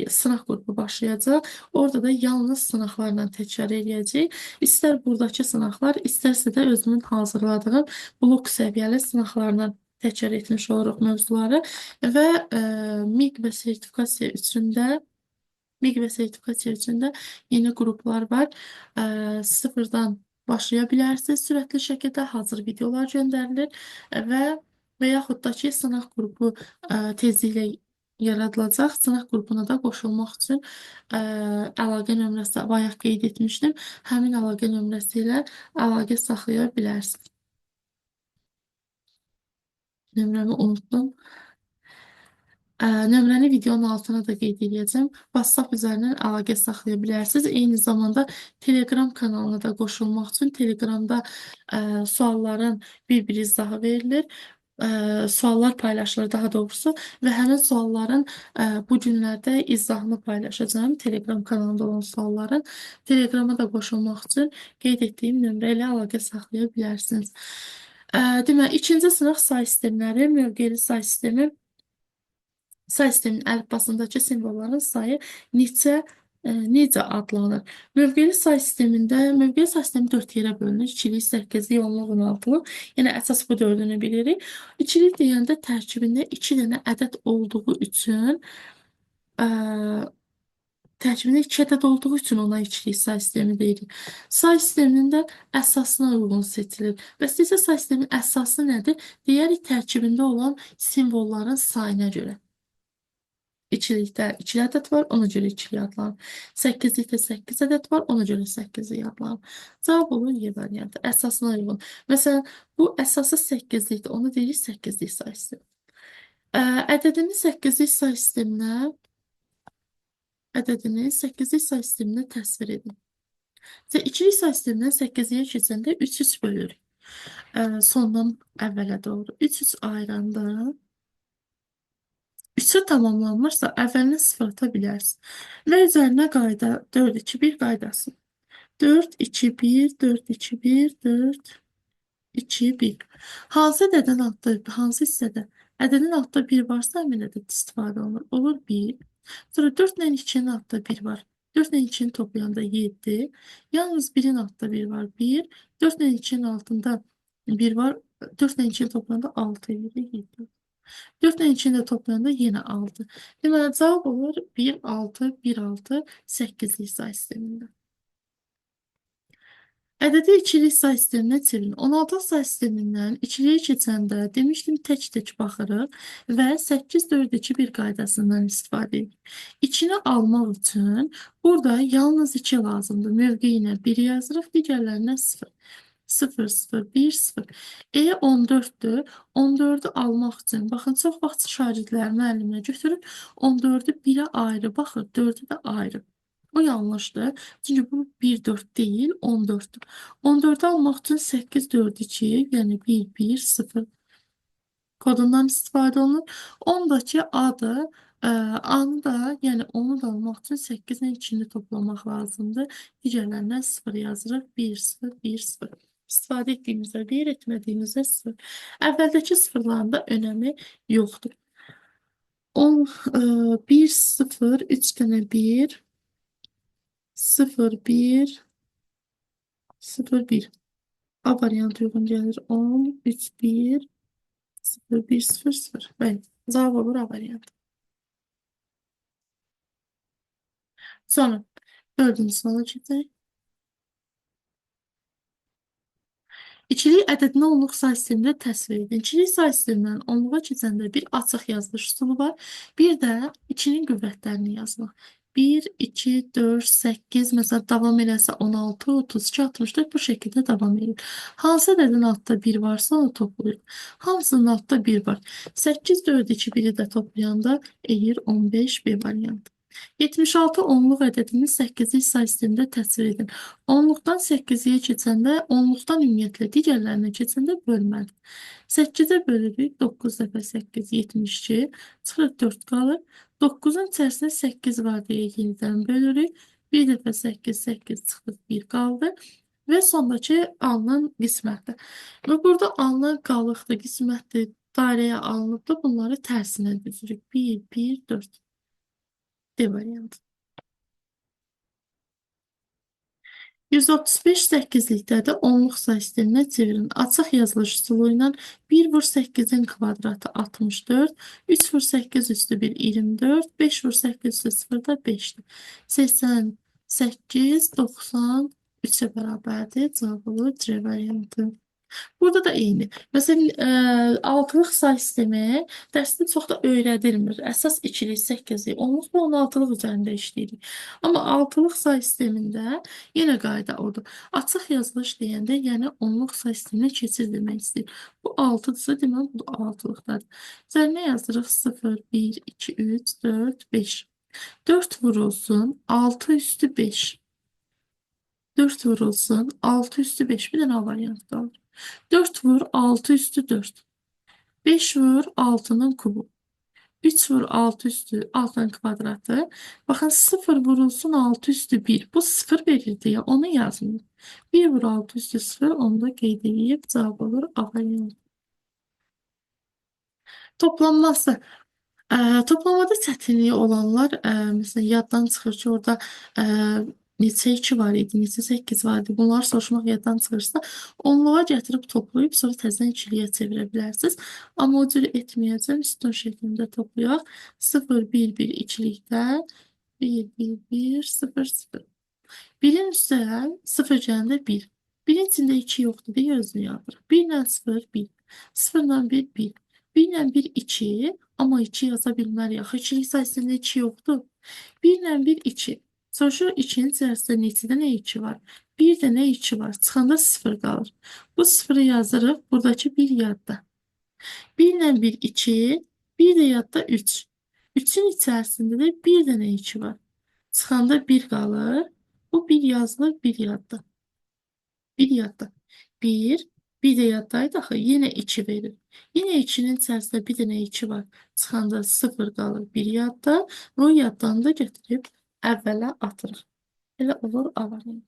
sınaq qrupu başlayacaq. Orada da yalnız sınaqlarla təkrar edəcək. İstər buradakı sınaqlar, istərsə də özümün hazırladığım blok səviyyəli sınaqlarla təkrar etmiş oluruq mövzuları və MİQ və sertifikasiya üçündə yeni qruplar var. Sıfırdan başlaya bilərsiniz. Sürətli şəkildə hazır videolar göndərilir və yaxud da ki, sınaq qrupu tezliklə yaradılacaq. Sınaq qrupuna da qoşulmaq üçün əlaqə nömrəsi bayaq qeyd etmişdim. Həmin əlaqə nömrəsi ilə əlaqə saxlaya bilərsiniz. Nömrəmi unutdum. Nömrəni videonun altına da qeyd edəcəm. WhatsApp üzərindən əlaqə saxlaya bilərsiniz. Eyni zamanda Telegram kanalına da qoşulmaq üçün Telegramda sualların bir-bir izahı verilir. Suallar paylaşılır daha doğrusu və həmin sualların bu günlərdə izahını paylaşacağım. Telegram kanalında olan sualların Telegrama da qoşulmaq üçün qeyd etdiyim nömrə ilə əlaqə saxlaya bilərsiniz. Deməli, ikinci sınaq say sistemləri, mövqeli say sistemi. Say sisteminin əlifbasındakı simvolların sayı necə adlanır? Mövqeli say sistemi 4 yerə bölünür. İkilik, 8-lik, 10-luq, 16-lıq. Yəni əsas bu dördünü bilirik. İkilik deyəndə tərkibində 2 dənə ədəd olduğu üçün tərkibində 2 ədəd olduğu üçün ona ikilik say sistemi deyirik. Say sisteminin də əsasına uyğun seçilir. Bəs isə say sisteminin əsası nədir? Deyərik tərkibində olan simvolların sayına görə. İkilikdə 2 ədəd var, ona görə ikilik adlanır. 8-likdə 8 ədəd var, ona görə 8-lik adlanır. Cavab olur Y variantı, əsasına uyğun. Məsələn, bu əsası 8-likdir, onu deyirik 8-lik say sistemi. Ədədini 8-lik say sisteminə təsvir edin. İkilik say sistemindən 8-liyə keçəndə 3-3 bölürük. Sondan əvvələ doğru 3-3 ayıranda 3-ə tamamlanmışsa əvvəlinə 0 ata bilərsin. Və üzərinə qayda 4-2-1 qaydası. 4-2-1, 4-2-1, 4-2-1. Hansı ədədin altda, hansı hissədə? Ədədin altda 1 varsa həmin ədəd istifadə olunur. Olur 1. Sonra 4 ilə 2-nin altda 1 var. 4 ilə 2-ni toplayanda 7. Yalnız 1-in altda 1 var. 1. 4 ilə 2-nin altında 1 var. 4 ilə 2-ni toplayanda 6 edir. 7. 4 ilə 2-ni də toplayanda yenə 6. Deməli, cavab olur 1, 6, 1, 6, 8-lik say sistemində. Ədədi ikilik say sisteminə çevirin. 16 say sistemindən ikiliyə keçəndə demişdim tək-tək baxırıq və 8-4-2-1 qaydasından istifadə edirik. İçini almaq üçün burada yalnız 2 lazımdır. Mövqeyinə 1 yazırıq, digərlərinə 0. 0, 0, 1, 0. 14-dür. 14-ü almaq üçün, baxın, çox vaxt şagirdlər müəllimə götürür, 14-ü 1-ə ayrı baxır, 4-ü də ayrı. O yanlışdır. Çünki bu 1, 4 değil, 14'tür. 14'ü almaq üçün 8, 4, 2, yəni 1, 1, 0 kodundan istifadə olunur. Ondakı adı, anı da, yəni onu da almaq üçün 8 ilə 2-ni toplamaq lazımdır. Digərlərindən 0 yazırıq. 1, 0, 1, 0. İstifadə etdiyimizdə 1, etmədiyimizdə 0. Əvvəldəki sıfırların da önəmi yoxdur. 10, 1, 0, 3 dənə 1, 0, 1, 0, 1. A variantı uyğun gəlir. 10, 3, 1, 0, 1, 0, 0. Bəli, cavab olur A variantı. Sonra 4-cü suala keçək. İkilik ədədini onluq say sistemində təsvir edin. İkilik say sistemindən onluğa keçəndə bir açıq yazılış üsulu var. Bir də 2-nin qüvvətlərini yazmaq. 1, 2, 4, 8, məsələn, davam eləsə 16, 32, 64 bu şəkildə davam edir. Hansı ədədin altında 1 varsa onu toplayır. Hamısının altında 1 var. 8, 4, 2, 1-i də toplayanda edir 15 B variantı. 76 onluq ədədini 8-lik say sistemində təsvir edin. Onluqdan 8-yə keçəndə, onluqdan ümumiyyətlə digərlərinə keçəndə bölməlidir. 8-ə bölürük, 9 dəfə 8, 72, çıxır 4 qalır. 9-un içərisində 8 var deyə yenidən bölürük. 1 dəfə 8, 8 çıxır 1 qaldı. Və sondakı alınan qismətdir. Və burada alınan qalıqdır, qismətdir, dairəyə alınıbdır. Bunları tərsinə düzürük. 1, 1, 4. D variantı. 135 8-likdə onluq say sisteminə çevirin. Açıq yazılış üsulu ilə 1 vur 8-in kvadratı 64, 3 vur 8 üstü 1 24, 5 vur 8 üstü 0 da 5-dir. 88, 90, 3-ə bərabərdir. Cavab olur C variantı. Burada da eyni. Məsələn, altılıq say sistemi dərsdə çox da öyrədilmir. Əsas ikilik, 8-lik, onluq və 16-lıq üzərində işləyirik. Amma altılıq say sistemində yenə qayda odur. Açıq yazılış deyəndə, yəni onluq say sisteminə keçir demək istəyir. Bu 6-dırsa, deməli bu da 6-lıqdadır. Üzərinə yazdırıq 0, 1, 2, 3, 4, 5. 4 vurulsun, 6 üstü 5. 4 vurulsun, 6 üstü 5. Bir dənə A variantı qalır. 4 vur 6 üstü 4. 5 vur 6'nın kubu. 3 vur 6 üstü 6'nın kvadratı. Bakın 0 vurulsun 6 üstü 1. Bu 0 verildi ya, onu yazmıyor. 1 vur 6 üstü 0, onu da qeyd edib cavab olur A variantı. Toplanması. Toplamada çətinliyi olanlar, məsələn, yaddan çıxır ki, orada neçə 2 var idi, neçə 8 var idi. Bunları soruşmaq yaddan çıxırsa, onluğa gətirib toplayıb, sonra təzədən ikiliyə çevirə bilərsiniz. Amma o cür etməyəcəm, sütun şəklində toplayaq. 0, 1, 1 ikilikdə 1, 1, 1, 0, 0. 1'in üstə 0 gələndə 1. 1'in içində 2 yoxdur deyə özünü yazırıq. 1 ilə 0, 1. 0 ilə 1, 1. 1 ilə 1, 2. Amma 2 yaza bilmərik. Axı ikilik sayısında 2 yoxdur. 1 ilə 1, 2. Soruşur 2-nin içərisində neçə dənə 2 var? 1 dənə 2 var. Çıxanda 0 qalır. Bu 0'ı yazırıq. Buradakı 1 yadda. 1 ilə 1, 2. 1 də yadda 3. 3'ün içərisində də 1 dənə 2 var. Çıxanda 1 qalır. Bu 1 yazılır, 1 yadda. 1 yadda. 1, bir də yaddaydı axı, yenə 2 verir. Yenə 2'nin içərisində bir dənə 2 var. Çıxanda 0 qalır, 1 yadda. Və o yaddanı da götürüb əvvələ atırıq. Elə olur A variantı.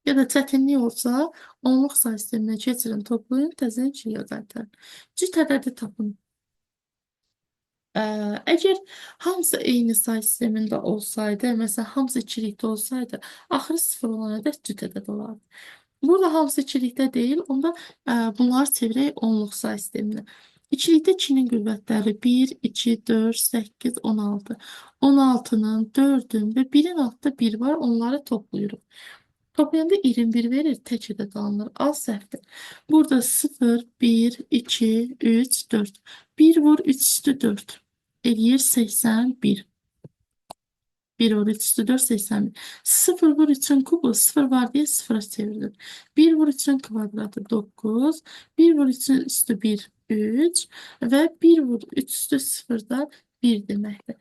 Ya da çətinlik olsa, onluq say sisteminə keçirin, toplayın, təzədən ikiliyə qaytarın. Cüt ədədi tapın. Əgər hamısı eyni say sistemində olsaydı, məsələn, hamısı ikilikdə olsaydı, axırı 0 olan ədəd cüt ədəd olardı. Burada hamısı ikilikdə deyil, onda bunları çevirək onluq say sisteminə. İkilikdə 2-nin qüvvətləri 1, 2, 4, 8, 16. 16-nın, 4-ün və 1-in altında 1 var. Onları toplayırıq. Toplayanda 21 verir. Tək ədəd alınır. A səhvdir. Burada 0, 1, 2, 3, 4. 1 vur 3 üstü 4. Eləyir 81. 1 vur 3 üstü 4, 81. 0 vur 3'ün kubu 0 var diye 0'a çevrilir. 1 vur 3'ün kvadratı 9. 1 vur 3'ün üstü 1, 3. Ve 1 vur 3 üstü 0 da 1 deməkdir.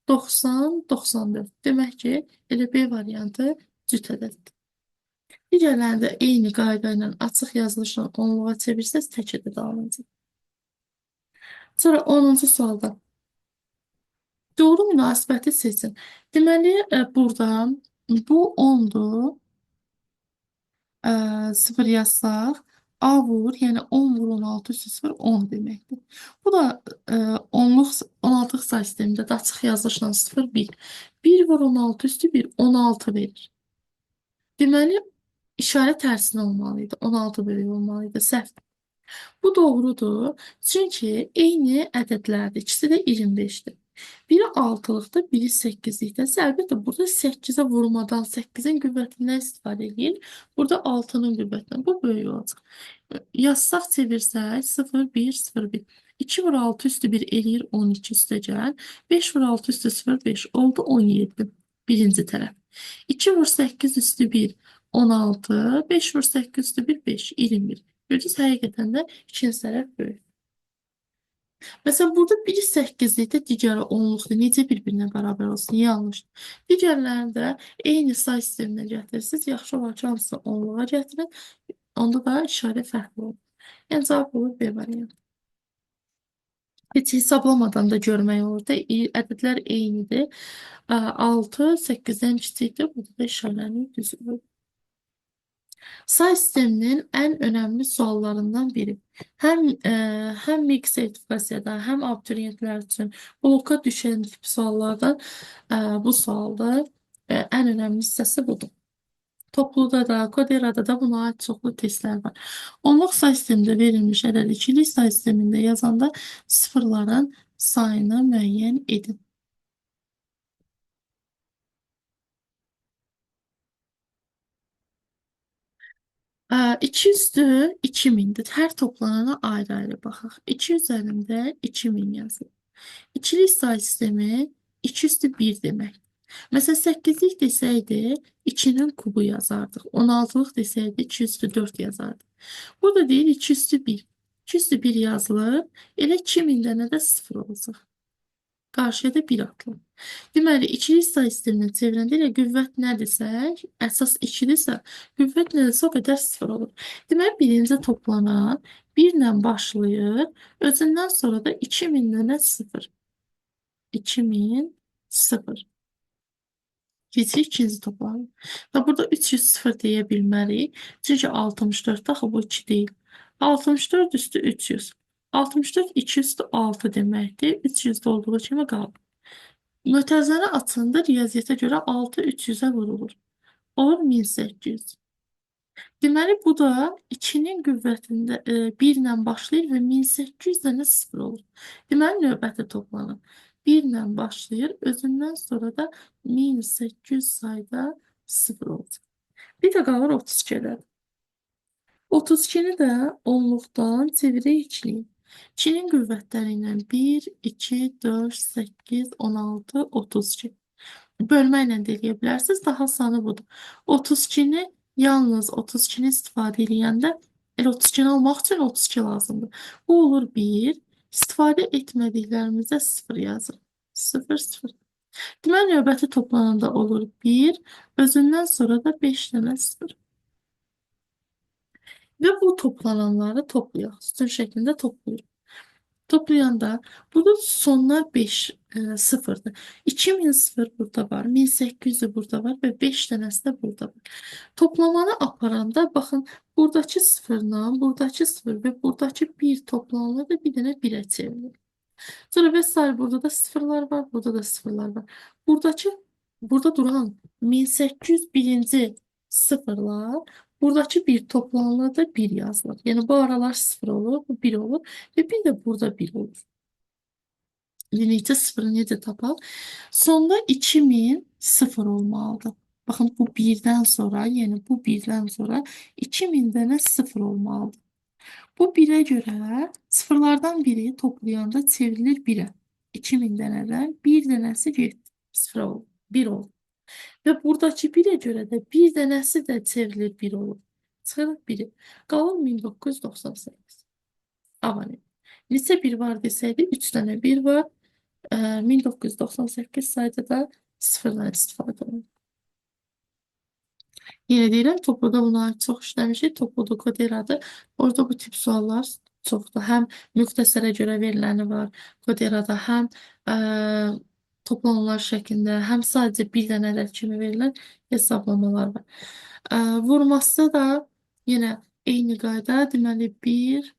90, 94. Demək ki, elə B variantı cüt ədəddir. Digərlərini də eyni qayda ilə açıq yazılışla onluğa çevirsəz tək ədəd alınacaq. Sonra 10-cu sualda doğru münasibəti seçin. Deməli, burada bu 10'dur. 0 yazsaq, A vur, yəni 10 vur 16 üstü 0, 10 deməkdir. Bu da 10'luq, 16'lıq say sistemində də açıq yazılışla 0, 1. 1 vur 16 üstü 1, 16 verir. Deməli, işarə tərsinə olmalıydı. 16 bölü olmalıydı. Səhv. Bu doğrudur. Çünki eyni ədədlərdir. İkisi də 25'dir. Biri 6'lıqda, biri 8'likdə. Əlbəttə, burada 8'ə vurmadan 8'in qüvvətindən istifadə edir. Burada 6'nın qüvvətindən. Bu böyük olacaq. Yazsaq, çevirsək 0, 1, 0, 1. 2 vur 6 üstü 1 eləyir 12 üstəgəl. 5 vur 6 üstü 0, 5 oldu 17. Birinci tərəf. 2 vur 8 üstü 1, 16. 5 vur 8 üstü 1, 5, 21. Görürsünüz, həqiqətən də ikinci tərəf böyük. Məsələn, burada biri 8'likdə, digəri 10'luqdur. Necə bir-birinə bərabər olsun? Yanlış. Digərlərini də eyni say sisteminə gətirirsiniz. Yaxşı olar ki, hamısını 10'luğa gətirin. Onda da işarə fərqli olur. Yəni, cavab olur B variantı. Heç hesablamadan da görmək olur da, ədədlər eynidir. 6, 8'dən kiçikdir. Burada da işarənin düzülür. Say sisteminin en önemli suallarından biri. Hem MİQ sertifikasiyada, hem abituriyentler için bloka düşen tip suallardan bu sualda en önemli hissəsi budur. Topluda da, Koderada da buna ait çoxlu testlər var. Onluq say sistemində verilmiş ədəd ikilik say sistemində yazanda sıfırların sayını müəyyən edin. 2 üstü 2000'dir. Her toplanana ayrı ayrı baxaq. 2 üzərində 2000 yazılır. İkilik say sistemi 2 üstü 1 demək. Məsələn, 8'lik desəydi 2'nin kubu yazardıq. 16'lıq desəydi 2 üstü 4 yazardıq. Burada deyil 2 üstü 1. 2 üstü 1 yazılır. Elə 2000'də nə də 0 olacaq. Qarşıya da 1 atılır. Deməli, ikilik say sisteminə çevirəndə elə qüvvət nədirsə, əsas 2-dirsə, qüvvət nədirsə o qədər 0 olur. Deməli, birinci toplanan 1 ilə başlayır, özündən sonra da 2000 ilə 0. 2000, 0. Keçir ikinci toplanma. Və burada 300 0 deyə bilmərik. Çünki 64 axı bu 2 deyil. 64 üstü 300. 64 2 üstü 6 deməkdir. 300 olduğu kimi qalır. Mötərizəni açında riyaziyyata görə 6 300'ə vurulur. Olur 1800. Deməli, bu da 2'nin qüvvətində 1 ilə başlayır və 1800 dənə 0 olur. Deməli, növbəti toplanır. 1 ilə başlayır, özündən sonra da 1800 sayda 0 olacaq. Bir də qalır 32'də. 32'ni də onluqdan çeviririk ikiliyə. 2'nin qüvvətləri ilə 1, 2, 4, 8, 16, 32. Bölmə ilə də eləyə bilərsiniz. Daha asanı budur. 32'ni yalnız 32'ni istifadə edəndə elə 32'ni almaq üçün 32 lazımdır. Bu olur 1. İstifadə etmədiklərimizdə 0 yazır. 0, 0. Deməli, növbəti toplananda olur 1. Özündən sonra da 5 dənə 0. Və bu toplananları toplayaq. Sütun şəklində toplayırıq. Toplayanda burada sonlar 5 sıfırdır. 2000 sıfır burada var. 1800 de burada var ve 5 tanesi de burada var. Toplamanı aparanda baxın buradakı sıfırla buradakı sıfır ve buradakı 1 toplanılır ve bir dənə 1'ə çevrilir. Sonra vesaire burada da sıfırlar var. Burada da sıfırlar var. Burada duran 1801'ci sıfırlar Buradakı bir toplanılır da bir yazılır. Yani bu aralar sıfır olur, bu bir olur ve bir de burada bir olur. Unit'e sıfırı necə tapaq? Sonda 2000 sıfır olmalıdır. Baxın bu birdən sonra, yəni bu birdən sonra 2000 dənə sıfır olmalıdır. Bu birə görə sıfırlardan biri toplayanda çevrilir birə. 2000 dənədən bir dənəsi getdi. Sıfır oldu. 1 oldu. Və buradakı birə görə də bir dənəsi də çevrilir 1 olur. Çıxırıq 1-i. Qalır 1998. Abone. Neçə bir var desəydi 3 dənə 1 var. 1998 sayda da sıfırdan istifadə olunur. Yenə deyirəm, topluda buna aid çox işləmişik. Topluda koderadır. Orada bu tip suallar çoxdur. Həm müxtəsərə görə veriləni var koderada, həm toplananlar şəklində, həm sadəcə bir dənə ədəd kimi verilən hesablamalar var. Vurması da yenə eyni qayda. Deməli 1,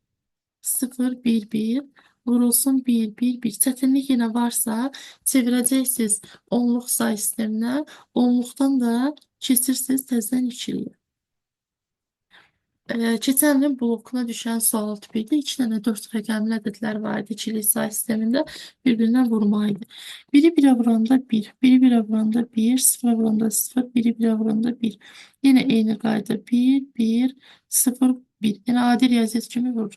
0, 1, 1 vurulsun 1, 1, 1. Çətinlik yenə varsa çevirəcəksiniz onluq say sisteminə. Onluqdan da keçirsiniz təzədən ikiliyə. Keçən ilin blokuna düşən sual tipiydi. 2 dənə 4 rəqəmli ədədlər var idi ikilik say sistemində bir-birindən vurma idi. Biri birə vuranda 1, biri birə vuranda 1, 0 vuranda 0, biri birə vuranda 1. Yenə eyni qayda 1, 1, 0, 1. Yəni adi riyaziyyat kimi vurur.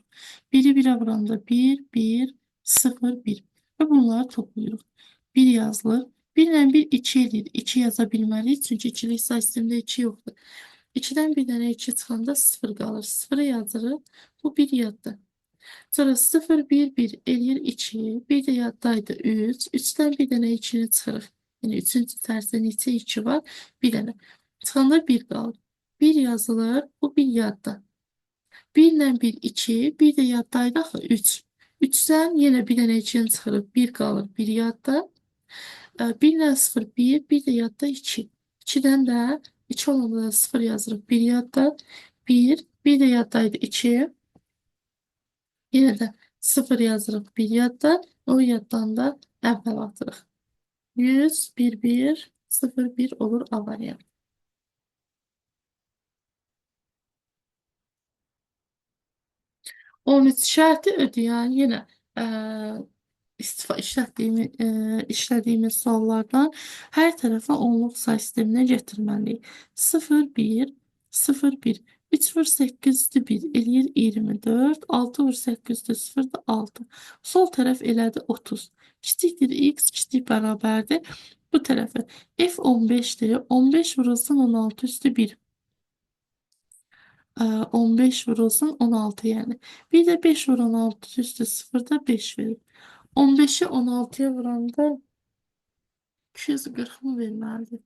Biri birə vuranda 1, 1, 0, 1. Və bunları toplayırıq. 1 yazılır. 1 ilə 1 2 edir. 2 yaza bilməliyik, çünki ikilik say sistemində 2 yoxdur. 2-dən bir dənə 2 çıxanda 0 qalır. 0 yazırıq. Bu 1 yadda. Sonra 0, 1, 1 eləyir 2. Bir də yaddaydı 3. 3-dən bir dənə 2-ni çıxırıq. Yəni 3-ün içərisində neçə 2 var? Bir dənə. Çıxanda 1 qalır. 1 yazılır. Bu 1 yadda. 1 ilə 1 2. Bir də yaddaydı axı 3. 3-dən yenə bir dənə 2-ni çıxırıq. 1 qalır. 1 yadda. 1 ilə 0 1. Bir də yadda 2. 2-dən də 2 olanda da 0 yazırıq. 1 yadda 1. Bir də yaddaydı 2. Yenə də 0 yazırıq 1 yadda. O yaddan da əvvəl atırıq. 100, 1, 1, 0, 1 olur A variantı. 13 şərti ödəyən yenə işlədiyimiz suallardan hər tərəfə onluq say sisteminə gətirməliyik. 0, 1, 0, 1. 3 vur 8-dir 1 eləyir 24. 6 vur 8-dir 0-dır 6. Sol tərəf elədi 30. Kiçikdir x, kiçik bərabərdir. Bu tərəfə f 15-dir. 15 vurulsun 16 üstü 1. 15 vurulsun 16 yani. Bir de 5 vur 16 üstü 0 da 5 verir. 15'i 16'ya vuranda 240 mı verməlidir?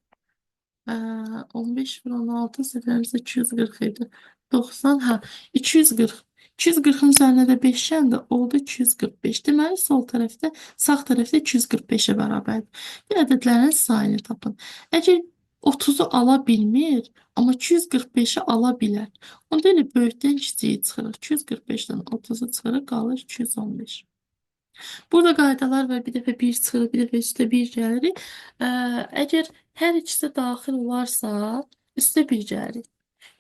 15 vur 16 səfərimiz 240 idi. 90, ha 240. 240'ın üzerine de 5 də oldu 245. Deməli sol tərəfdə, sağ tərəfdə 245'e bərabərdir. Bir ədədlərin sayını tapın. Əgər 30'u ala bilmir, amma 245'i ala bilər. Onda elə böyükdən kiçiyi çıxırıq. 245'dən 30'u çıxırıq, qalır 215. Burada qaydalar var. Bir dəfə 1 çıxırıq, bir dəfə üstə 1 gəlirik. Əgər hər ikisi daxil olarsa, üstə 1 gəlirik.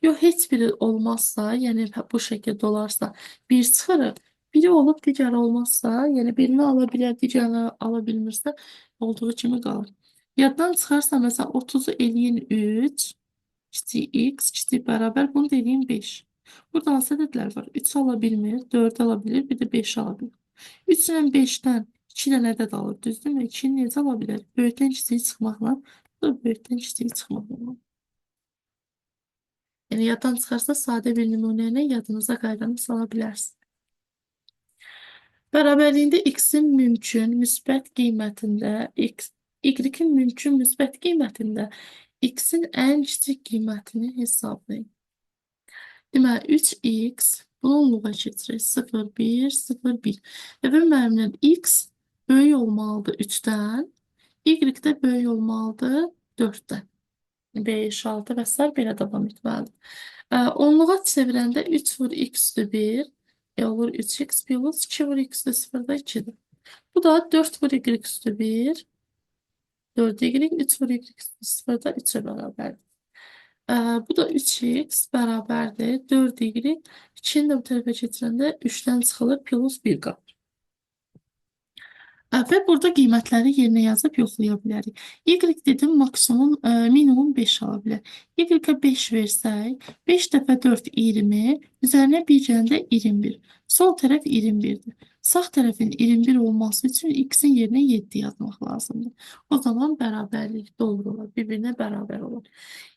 Yox, heç biri olmazsa, yəni bu şəkildə olarsa, 1 çıxırıq. Biri olub, digəri olmazsa, yəni birini ala bilər, digərini ala bilmirsə, olduğu kimi qalır. Yaddan çıxarsa, məsələn, 30'u eləyin 3, kiçik x, kiçik bərabər, bunu da eləyin 5. Burada hansı ədədlər var? 3 ala bilmir, 4 ala bilir, bir də 5 ala bilir. 3 ilə 5-dən 2 dənə ədəd alır, düzdürmü? 2-ni necə ala bilər? Böyükdən kiçiyi çıxmaqla, bu da böyükdən kiçiyi çıxmaqla. Yəni yaddan çıxarsa sadə bir nümunəni yadınıza qaydanı sala bilərsiniz. Bərabərliyində x-in mümkün müsbət qiymətində y-in mümkün müsbət qiymətində x-in ən kiçik qiymətini hesablayın. Deməli 3x bununluğa keçirir 0, 1, 0, 1. Və müəllimlər x böyük olmalıdır 3-dən, y də böyük olmalıdır 4-dən. 5, 6 və s. belə davam etməlidir. Onluğa çevirəndə 3 vur x-dir 1, olur 3x, plus 2 vur x-dir 0-da 2-dir. Bu da 4 vur y-dir 1, 4y, 3 vur y-dir 0-da 3-ə bərabərdir. Bu da 3x bərabərdir 4y. 2-ni də bu tərəfə keçirəndə 3-dən çıxılır plus 1 qalır. Və burada qiymətləri yerinə yazıb yoxlaya bilərik. Y dedim maksimum, minimum 5 ala bilər. Y-ə 5 versək, 5 dəfə 4 20, üzərinə 1 gələndə 21. Sol tərəf 21-dir. Sağ tərəfin 21 olması üçün x-in yerinə 7 yazmaq lazımdır. O zaman bərabərlik doğru olar, bir-birinə bərabər olur.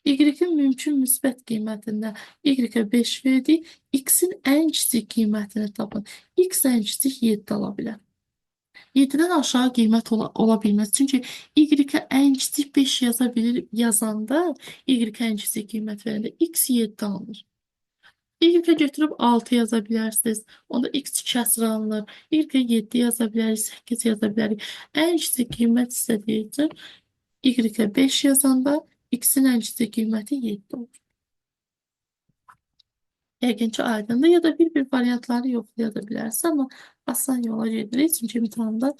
Y-in mümkün müsbət qiymətində y-ə 5 verdik, x-in ən kiçik qiymətini tapın. X ən kiçik 7 ala bilər. 7-dən aşağı qiymət ola bilməz. Çünki y-ə ən kiçik 5 yaza bilir, yazanda y-ə ən kiçik qiymət verəndə x 7 alınır. Y-ə götürüb 6 yaza bilərsiniz. Onda x kəsr alınır. Y-ə 7 yaza bilərik, 8 yaza bilərik. Ən kiçik qiymət istədiyi üçün y-ə 5 yazanda x-in ən kiçik qiyməti 7 olur. Yəqin ki, aydındır. Ya da bir variantları yoxlaya da bilərsən, amma asan yola gedirik. Çünki imtahanda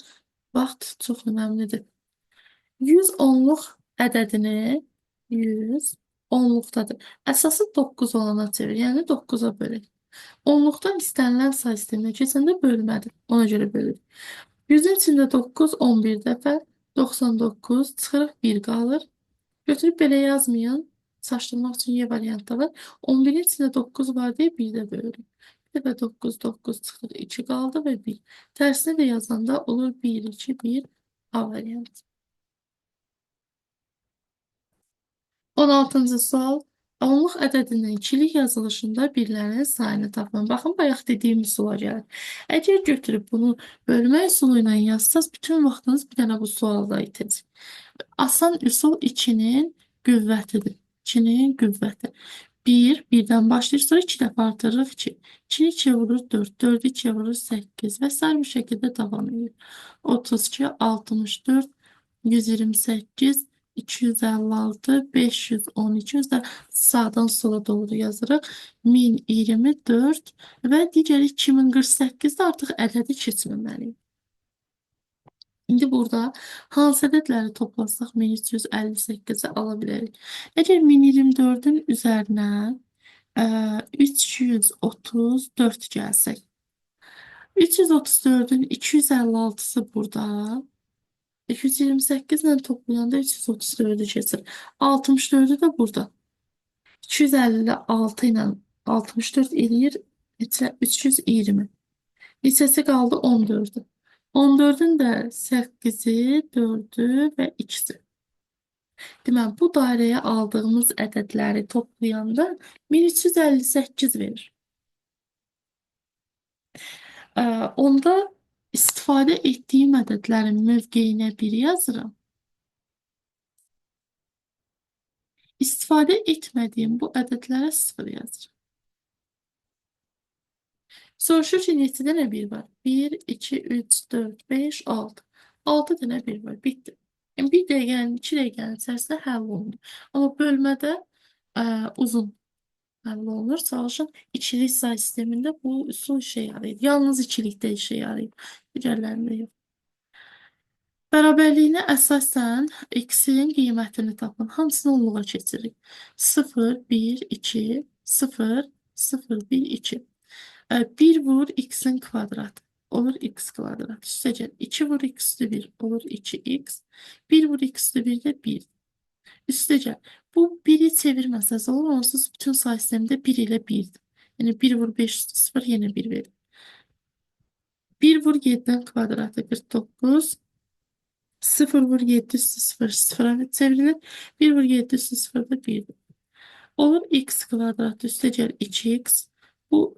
vaxt çox önəmlidir. 100 onluq ədədini 100 onluqdadır. Əsası 9 olana çevir, yəni 9-a bölək. Onluqdan istənilən say sisteminə keçəndə bölmədir. Ona görə bölür. 100-ün içində 9 11 dəfə, 99 çıxırıq 1 qalır. Götürüb belə yazmayın. Çaşdırmaq üçün Y variantı var. 11-in içində 9 var deyə 1 də bölürük. Bir dəfə 9 9 çıxır 2 qaldı və 1. Tərsini də yazanda olur 1 2 1 A variantı. 16-cı sual. Onluq ədədinin ikilik yazılışında birlərinin sayını tapın. Baxın, bayaq dediyim üsula gəlir. Əgər götürüb bunu bölmə üsulu ilə yazsaz, bütün vaxtınız bir dənə bu sualda itəcək. Asan üsul 2-nin qüvvətidir. 2-nin qüvvəti. 1, 1-dən başlayır, sonra 2 dəfə artırırıq 2. 2-ni 2-yə vurur 4, 4-ü 2-yə vurur 8 və sair bir şəkildə davam edir. 32, 64, 128, 256, 512 özdə sağdan sola doğru yazırıq. 1024 və digər 2048-də artıq ədədi keçməməliyik. İndi burada hansı ədədləri toplasaq 1358-i ala bilərik. Əgər 1024-ün üzərinə 334 gəlsək, 334-ün 256-sı burada, 228 ilə toplayanda 334-ü keçir. 64-ü də burada. 256 ilə 64 eləyir 320. Neçəsi qaldı? 14-ü. 14-ün də 8-i, 4-ü və 2-si. Deməli, bu dairəyə aldığımız ədədləri toplayanda 1358 verir. Onda istifadə etdiyim ədədlərin mövqeyinə 1 yazıram. İstifadə etmədiyim bu ədədlərə 0 yazıram. Soruşur ki, neçə dənə 1 var? 1, 2, 3, 4, 5, 6. 6 dənə 1 var. Bitdi. Yəni, 1 dəqiqənin, 2 dəqiqənin içərisində həll olunur. Amma bölmədə uzun həll olunur. Çalışın, ikilik say sistemində bu üsul işə yarayır. Yalnız ikilikdə işə yarayır. Digərlərində yox. Bərabərliyinə əsasən x-in qiymətini tapın. Hamısını onluğa keçirik. 0, 1, 2, 0, 0, 1, 2. 1 vur x-in kvadratı. Olur x kvadrat. Üstəcə 2 vur x üstü 1. Olur 2x. 1 vur x üstü 1 də 1. Üstəcə bu 1-i çevirməsəz olur. Onsuz bütün say sistemində 1 ilə 1-dir. Yəni 1 vur 5 üstü 0 yenə 1 verir. 1 vur 7-dən kvadratı 49. 0 vur 7 üstü 0 0'a çevrilir. 1 vur 7 üstü 0 da 1'dir. Olur x kvadrat üstəcəl 2x. Bu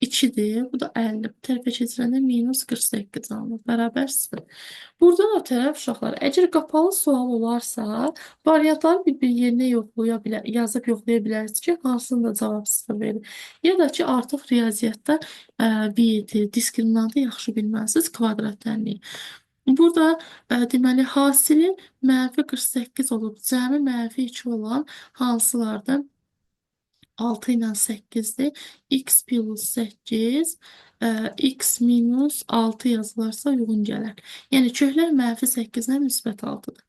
2-dir. Bu da 50. Bu tərəfə keçirəndə minus 48 alınır. Bərabər 0. Buradan o tərəf uşaqlar, əgər qapalı sual olarsa, variantları bir yerinə yazıb yoxlaya bilərsiniz ki, hansında cavab 0 verir. Ya da ki, artıq riyaziyyatda VT, diskriminantı yaxşı bilməlisiniz, kvadrat tənliyi. Burada deməli hasili mənfi 48 olub, cəmi mənfi 2 olan hansılardır? 6 ilə 8-dir. X plus 8, x minus 6 yazılarsa uyğun gələr. Yəni köklər mənfi 8-dən müsbət 6-dır.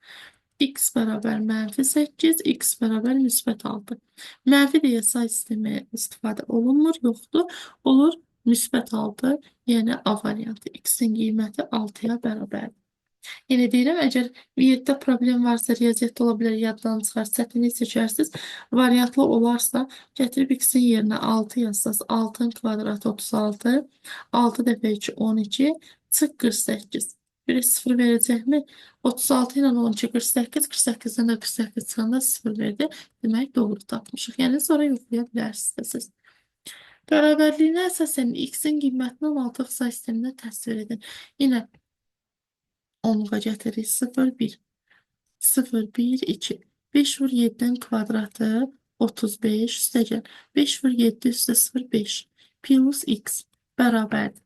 X bərabər -8, X bərabər -6. Mənfi deyə say sistemi istifadə olunmur, yoxdur. Olur -6, yəni A variantı. X-in qiyməti 6-ya bərabərdir. Yenə deyirəm, əgər niyyətdə problem varsa, riyaziyyatda ola bilər, yaddan çıxar, çətinlik çəkərsiniz. Variantlı olarsa, gətirib x-in yerinə 6 yazsaz, 6-ın kvadratı 36, 6 dəfə 2, 12, çıx 48. Görək 0 verəcəkmi? 36 ilə 12, 48, 48-dən də 48 çıxanda 0 verdi. Demək, doğru tapmışıq. Yəni, sonra yoxlaya bilərsiniz siz. Bərabərliyinə əsasən x-in qiymətini 16 say sisteminə təsvir edin. Yenə onluğa gətirik. 0, 1. 0, 1, 2. 5 vur 7'nin kvadratı 35. Üstə gəl. 5 vur 7 üstə 0, 5. Plus x bərabərdir.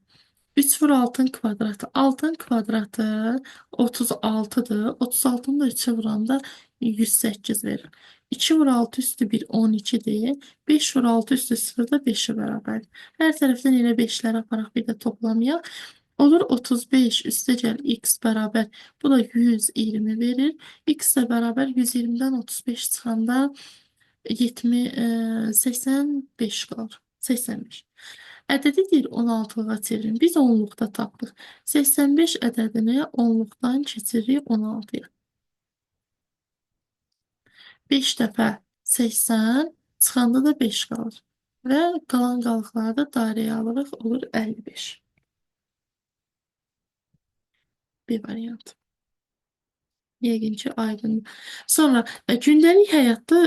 3 vur 6'ın kvadratı. 6'ın kvadratı 36'dır. 36'nı da 3'e vuranda 108 verir. 2 vur 6 üstü 1, 12'dir. 5 vur 6 üstü 0 da 5'e bərabərdir. Hər tərəfdən elə 5'ləri aparaq bir də toplamayaq. Olur 35 üstə gəl x bərabər. Bu da 120 verir. X də bərabər 120-dən 35 çıxanda 85 qalır. 85. Ədədi deyir 16-lığa çevirin. Biz onluqda tapdıq. 85 ədədini onluqdan keçiririk 16-ya. 5 dəfə 80 çıxanda da 5 qalır. Və qalan qalıqları da dairəyə alırıq. Olur 55. Bir variant. Yəqin ki, aydındır. Sonra gündəlik həyatda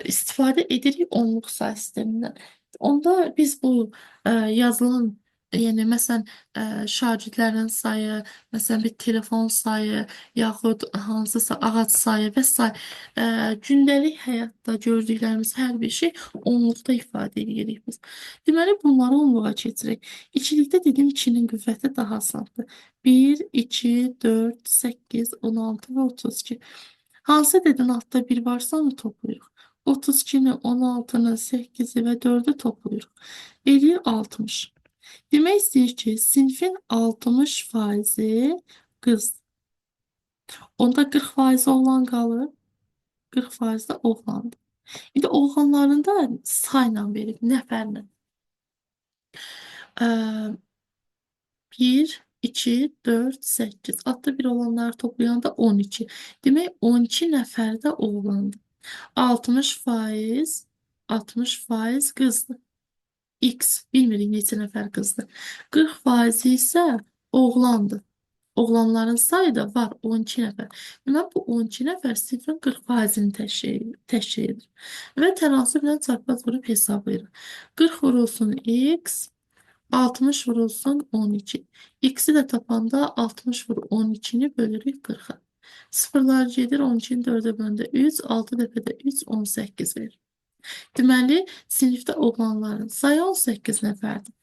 istifadə edirik onluq say sistemindən. Onda biz bu yazılan, yəni məsələn şagirdlərin sayı, məsələn bir telefon sayı, yaxud hansısa ağac sayı və s. Gündəlik həyatda gördüklərimiz hər bir şey onluqda ifadə edirik biz. Deməli, bunları onluğa keçiririk. İkilikdə dedim 2-nin qüvvəti daha asandır. 1, 2, 4, 8, 16 və 32. Hansı dedin altda 1 varsa onu toplayırıq. 32-ni, 16-nı, 8-i və 4-ü toplayırıq. Eləyir 60. Demək istəyir ki, sinifin 60% qız. Onda 40% oğlan qalır. 40% də oğlandır. İndi oğlanların da sayla verib, nəfərlə. 1, 2, 4, 8. Altda bir olanları toplayanda 12. Demək 12 nəfər də oğlandır. 60% qızdır. X bilmirik neçə nəfər qızdır. 40% isə oğlandır. Oğlanların sayı da var 12 nəfər. Demək bu 12 nəfər sinifin 40%-ni təşkil edir. Və tənasüblə çarpaz vurub hesablayırıq. 40 vurulsun x, 60 vurulsun 12. X'i də tapanda 60 vur 12'ni bölürük 40'a. Sıfırlar gedir 12'ni 4'e bölündə 3, 6 dəfədə 3, 18 verir. Deməli, sinifdə oğlanların sayı 18 nəfərdir.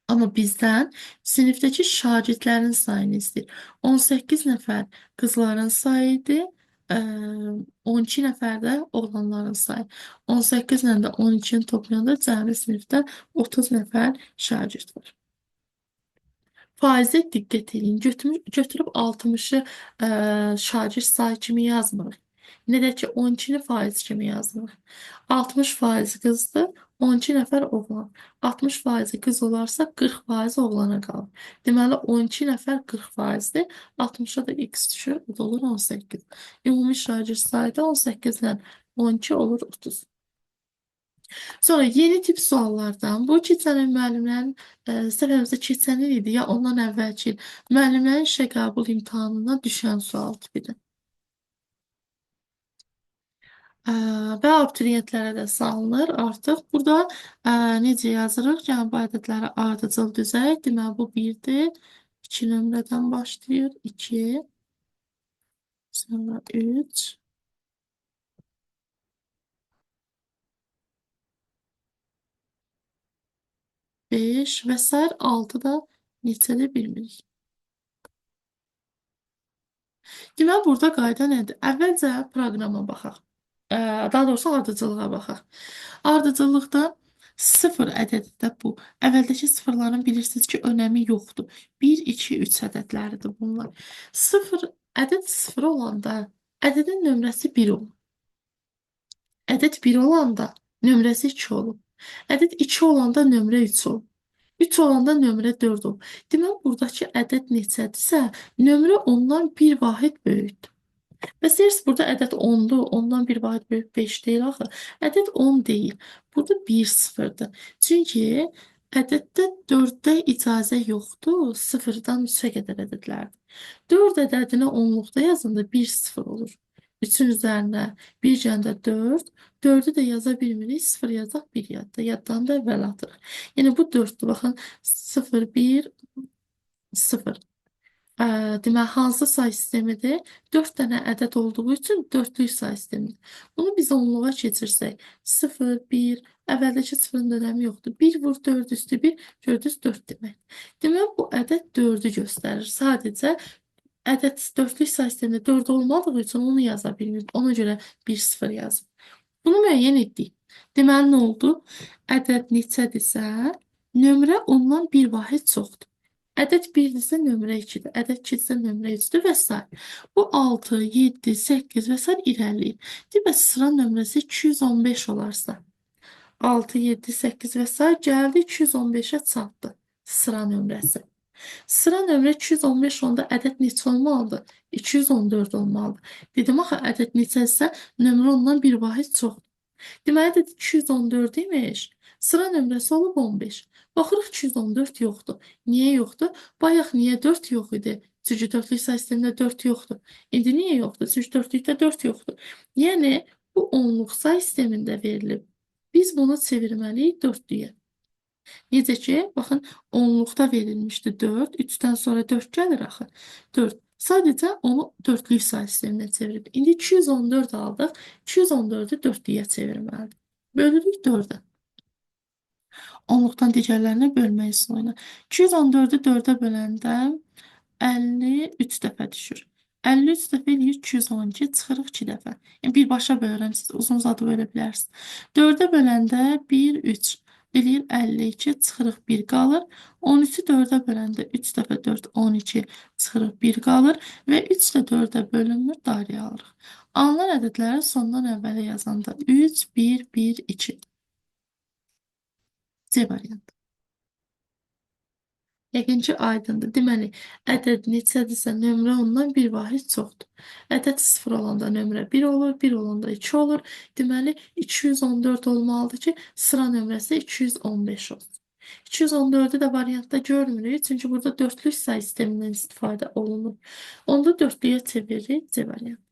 Amma bizdən sinifdəki şagirdlərin sayını istəyir. 18 nəfər qızların sayıdır. 12 nəfər də oğlanların sayı. 18 ilə də 12-ni toplayanda cəmi sinifdə 30 nəfər şagird var. Faizə diqqət edin. Götürüb 60'ı şagird sayı kimi yazmırıq. Nə də ki 12'ni faiz kimi yazmırıq. 60% qızdır, 12 nəfər oğlan. 60% qız olarsa 40% oğlana qalır. Deməli 12 nəfər 40%dir. 60'a da x düşür, o da olur 18. Ümumi şagird sayı da 18 ilə 12 olur 30. Sonra yeni tip suallardan bu keçən müəllimlərin səfərimizdə keçən il idi ya ondan əvvəlki il müəllimlərin işə qəbul imtahanına düşən sual tipidir. Və abituriyentlərə də salınır artıq. Burada necə yazırıq? Yəni bu ədədləri ardıcıl düzək. Deməli bu 1-dir. 2 nömrədən başlayır. 2, sonra 3, 5 və s. 6 da neçədir bilmirik. Deməli, burada qayda nədir? Əvvəlcə proqrama baxaq. Daha doğrusu ardıcılığa baxaq. Ardıcıllıqda 0 ədədi də bu. Əvvəldəki sıfırların bilirsiniz ki, önəmi yoxdur. 1, 2, 3 ədədləridir bunlar. 0 ədəd 0 olanda Ədədin nömrəsi 1 olur. Ədəd 1 olanda nömrəsi 2 olur. Ədəd 2 olanda nömrə 3 olur. 3 olanda nömrə 4 olur. Deməli, buradakı ədəd neçədirsə, nömrə ondan bir vahid böyükdür. Bəs deyirsiz, burada ədəd 10'dur, ondan bir vahid böyük 5 deyil axı. Ədəd 10 deyil. Burada 1 sıfırdır. Çünki ədəddə 4'də icazə yoxdur, sıfırdan 3'ə qədər ədədlərdir. 4 ədədini onluqda yazanda 1 sıfır olur. 3'ün üzərinə 1 gəndə 4, 4'ü də yaza bilmirik, 0 yazaq 1 yadda. Yaddan da əvvəl atırıq. Yəni bu 4'dür. Baxın, 0, 1, 0. Deməli, hansı say sistemidir? 4 dənə ədəd olduğu üçün dörtlük say sistemidir. Bunu biz onluğa keçirsək, 0, 1, əvvəldəki sıfırın önəmi yoxdur. 1 vur 4 üstü 1, gördünüz 4 demək. Deməli, bu ədəd 4'ü göstərir. Sadəcə ədəd dörtlük say sistemində 4 olmadığı üçün onu yaza bilmirik. Ona görə 1, 0 yazıb. Bunu müəyyən etdik. Deməli, nə oldu? Ədəd neçədirsə, nömrə ondan bir vahid çoxdur. Ədəd 1'dirsə nömrə 2'dir. Ədəd 2'dirsə nömrə 3'dür və s. Bu 6, 7, 8 və s. irəliləyir. Bəs sıra nömrəsi 215 olarsa, 6, 7, 8 və s. gəldi 215'ə çatdı sıra nömrəsi. Sıra nömrə 215 onda ədəd neçə olmalıdır? 214 olmalıdır. Dedim axı, ədəd neçədirsə nömrə ondan bir vahid çoxdur. Deməli, ədəd 214 imiş. Sıra nömrəsi olub 15. Baxırıq 214 yoxdur. Niyə yoxdur? Bayaq niyə 4 yox idi? Çünki dörtlük say sistemində 4 yoxdur. İndi niyə yoxdur? Çünki dörtlükdə 4 yoxdur. Yəni, bu onluq say sistemində verilib. Biz bunu çevirməliyik dörtlüyə. Necə ki, baxın, onluqda verilmişdi 4. 3'dən sonra 4 gəlir axı. 4. Sadəcə onu dörtlük say sisteminə çevirib. İndi 214 aldıq. 214'ü dörtlüyə çevirməlidir. Bölürük 4'ə. Onluqdan digərlərinə bölmək üsuluyla. 214'ü 4'ə böləndə 53 dəfə düşür. 53 dəfə eləyir 212, çıxırıq 2 dəfə. Yəni, birbaşa bölürəm, siz uzun uzadı bölə bilərsiniz. 4'ə böləndə 1, 3 eləyir 52, çıxırıq 1 qalır. 13'ü 4'ə böləndə 3 dəfə 4, 12, çıxırıq 1 qalır. Və 3 də 4'ə bölünmür, dairəyə alırıq. Alınan ədədləri sondan əvvələ yazanda 3, 1, 1, 2. C variantı. Yəqin ki, aydındır. Deməli, ədəd neçədirsə nömrə ondan bir vahid çoxdur. Ədəd 0 olanda nömrə 1 olur, 1 olanda 2 olur. Deməli, 214 olmalıdır ki, sıra nömrəsi 215 olsun. 214'ü də variantda görmürük, çünki burada dörtlük say sistemindən istifadə olunur. Onda dörtlüyə çeviririk C variantı.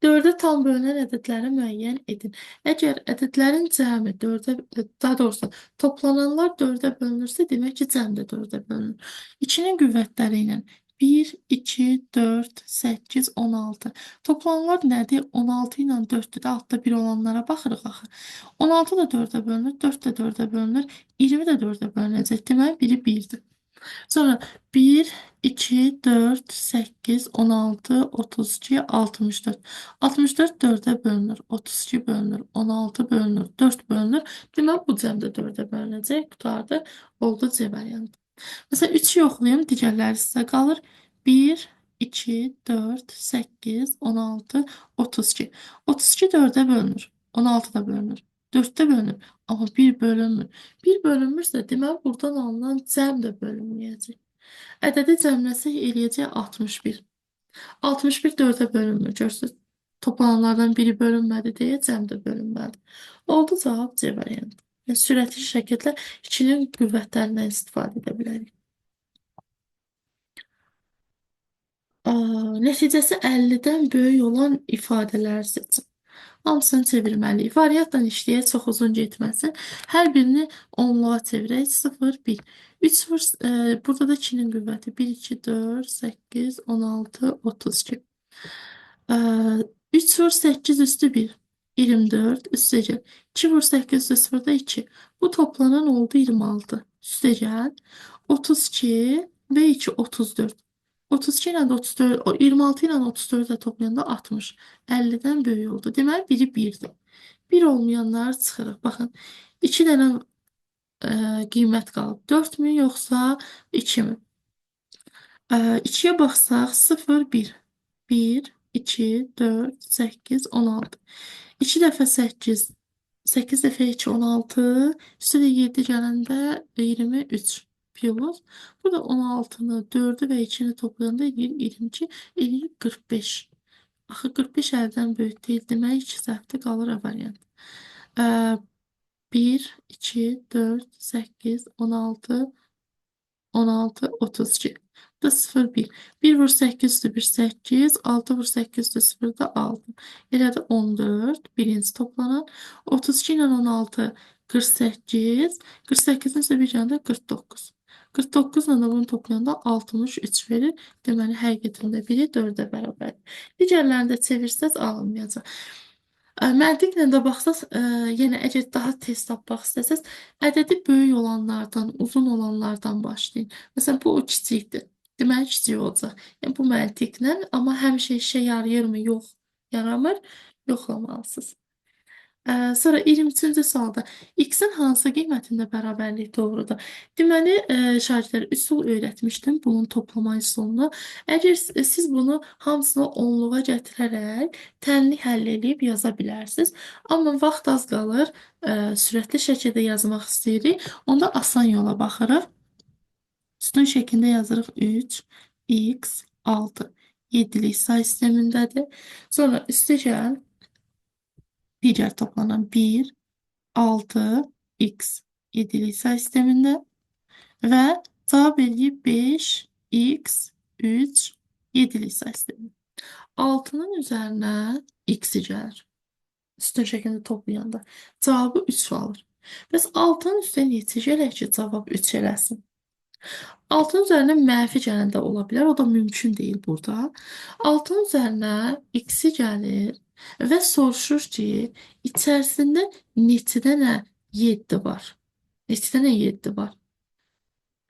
4'ə tam bölünən ədədləri müəyyən edin. Əgər ədədlərin cəmi 4'ə, daha doğrusu toplananlar 4'ə bölünürsə, demək ki, cəm də 4'ə bölünür. 2'nin qüvvətləri ilə 1, 2, 4, 8, 16. Toplananlar nədir? 16 ilə 4'dür də, altda 1 olanlara baxırıq axı. 16 da 4'ə bölünür, 4 də 4'ə bölünür, 20 də 4'ə bölünəcək. Deməli, biri 1'dir. Sonra 1, 2, 4, 8, 16, 32, 64. 64 4'ə bölünür, 32 bölünür, 16 bölünür, 4 bölünür. Deməli, bu cəmdə 4'ə bölünəcək. Qutardı, oldu C variantı. Məsələn, 3'ü yoxlayım, digərləri sizə qalır. 1, 2, 4, 8, 16, 32. 32 4'ə bölünür, 16 da bölünür, 4'də bölünür. Amma 1 bölünmür. 1 bölünmürsə, deməli, buradan alınan cəm də bölünməyəcək. Ədədi cəmləsək eləyəcək 61. 61 4'ə bölünmür. Görürsünüz, toplananlardan biri bölünmədi deyə cəm də bölünmədi. Oldu cavab C variantı. Yəni, sürətli şəkildə 2'nin qüvvətlərindən istifadə edə bilərik. Nəticəsi 50'dən böyük olan ifadələri seçin. Hamısını çevirməliyik. Variantla işləyək, çox uzun getməsin. Hər birini onluğa çevirək. 0, 1. 3 vur, burada da 2'nin qüvvəti. 1, 2, 4, 8, 16, 32. 3 vur 8 üstü 1. 24 üstə gəl. 2 vur 8 üstə 0 da 2. Bu toplanan oldu 26. Üstə gəl. 32 və 2, 34. 32 ilə 34, 26 ilə 34 də toplayanda 60. 50'dən böyük oldu. Deməli, biri 1'dir. 1 olmayanları çıxırıq. Baxın, 2 dənə qiymət qalıb. 4 mü, yoxsa 2 mi? 2'yə baxsaq, 0, 1. 1, 2, 4, 8, 16. 2 dəfə 8, 8 dəfə 2, 16. Üstə də 7 gələndə 23 plus. Burada 16-nı, 4-ü və 2-ni toplayanda eləyir 22, eləyir 45. Axı 45 əldən böyük deyil. Demək 2 səhvdə qalır A variantı. 1, 2, 4, 8, 16, 16, 32. Bu da 0, 1. 1 vur 8 üstü 1, 8. 6 vur 8 üstü 0 da 6. Elədi 14. Birinci toplanan. 32 ilə 16, 48. 48-in üstü bir yanında 49. 49 ilə də bunu toplayanda 63 verir. Deməli, həqiqətən də biri 4-ə bərabərdir. Digərlərini də çevirsəz alınmayacaq. Məntiqlə də baxsaq, yenə əgər daha tez tapmaq istəsəz, ədədi böyük olanlardan, uzun olanlardan başlayın. Məsələn, bu o kiçikdir. Deməli, kiçik olacaq. Yəni, bu məntiqlə, amma həmişə işə yarayırmı? Yox, yaramır. Yoxlamalısınız. Sonra 23-cü sualda x-in hansı qiymətində bərabərlik doğrudur? Deməli, şagirdlər üsul öyrətmişdim bunun toplama üsulunu. Əgər siz bunu hamısını onluğa gətirərək tənli həll edib yaza bilərsiniz. Amma vaxt az qalır, sürətli şəkildə yazmaq istəyirik. Onda asan yola baxırıq. Sütun şəklində yazırıq 3, x, 6, 7-lik say sistemindədir. Sonra üstə gəl. Digər toplanan 1, 6, x 7'li say sistemində və cavab eləyib 5, x, 3, 7'li say sistemində. 6'nın üzərinə x-i gəlir. Üstün şəklində toplayanda. Cavabı 3 alır. Bəs 6'nın üstünə neçə gələk ki, cavab 3 eləsin? 6'nın üzərinə mənfi gələn də ola bilər. O da mümkün deyil burada. 6'nın üzərinə x-i gəlir və soruşur ki, içərisində neçə dənə 7 var? Neçə dənə 7 var?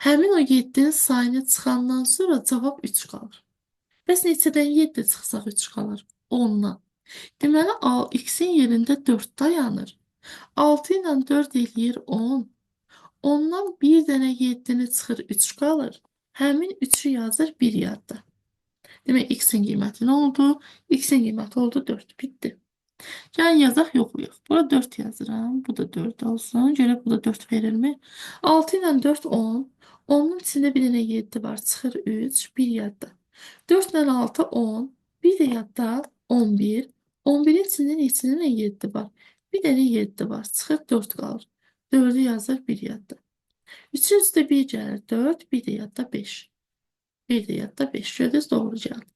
Həmin o 7'nin sayını çıxandan sonra cavab 3 qalır. Bəs neçədən 7 çıxsaq 3 qalır? 10'dan. Deməli, x-in yerində 4 dayanır. 6 ilə 4 eləyir 10. Ondan bir dənə 7'ni çıxır 3 qalır. Həmin 3'ü yazır 1 yadda. Demək, x-in qiyməti nə oldu? X-in qiyməti oldu 4. Bitti. Yəni yazaq, yoxlayaq. Bura 4 yazıram. Bu da 4 olsun. Görək bu da 4 verirmi? 6 ilə 4 10. 10'un içində bir dənə 7 var. Çıxır 3. 1 yadda. 4 ilə 6 10. Bir də yadda 11. 11'in içində neçə dənə 7 var? Bir dənə 7 var. Çıxır 4 qalır. 4'ü yazır 1 yadda. 3'ün üstə 1 gəlir 4. Bir də yadda 5. Bir də yadda 5. Gördünüz, doğru gəldi.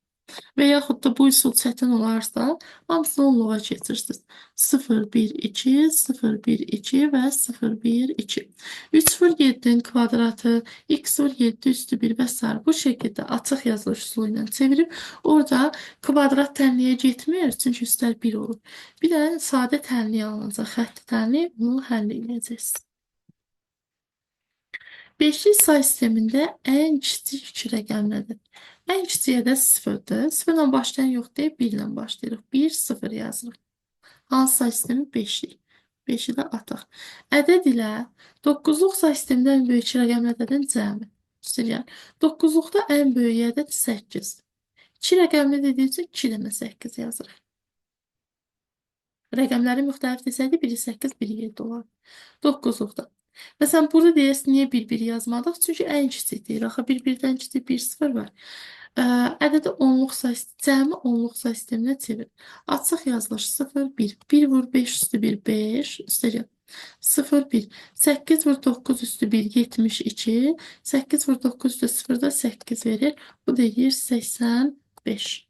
Və yaxud da bu üsul çətin olarsa, hamısını onluğa keçirsiniz. 0, 1, 2, 0, 1, 2 və 0, 1, 2. 3 vur 7'nin kvadratı, x vur 7 üstü 1 və s. Bu şəkildə açıq yazılış üsulu ilə çevirib, orada kvadrat tənliyə getmir, çünki üstlər 1 olur. Bir də sadə tənliyə alınacaq, xətti tənliyə, bunu həll edəcəksiniz. Beşli say sistemində ən kiçik 2 rəqəm nədir? Ən kiçiyə də 0'dır. 0 ilə başlayan yox deyib 1 ilə başlayırıq. 1, 0 yazırıq. Hansı say sistemi? 5'lik. 5'i də ataq. Ədəd ilə 9'luq say sistemində ən böyük 2 rəqəm ədədin cəmi. Üstəgəl. 9'luqda ən böyük ədəd 8. 2 rəqəmli dediyi üçün 2 dənə 8 yazırıq. Rəqəmləri müxtəlif desəydi, biri 8, biri 7 olar. 9'luqda. Məsələn, burada deyəsən, niyə 1-1 yazmadıq? Çünki ən kiçikdir. Axı 1-1-dən kiçik 1-0 var. Ədədi onluq say, cəmi onluq say sisteminə çevir. Açıq yazılış 0-1. 1 vur 5 üstü 1, 5. Üstəgəl. 0-1. 8 vur 9 üstü 1, 72. 8 vur 9 üstü 0 da 8 verir. Bu deyir 85.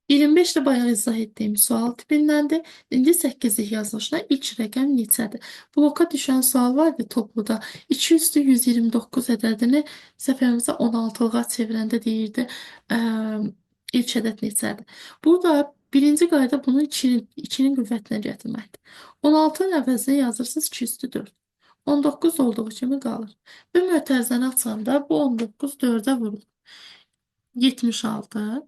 25 də bayaq izah etdiyim sual tipindəndir. İndi 8'lik yazılışına ilk rəqəm neçədir? Bloka düşən sual vardı topluda. 2 üstü 129 ədədini səfərimizə 16'lığa çevirəndə deyirdi ilk ədəd neçədir? Burada birinci qayda bunu 2'nin qüvvətinə gətirməkdir. 16'nın əvəzinə yazırsınız 2 üstü 4. 19 olduğu kimi qalır. Və mötərizəni açanda bu 19 4'ə vurur. 76.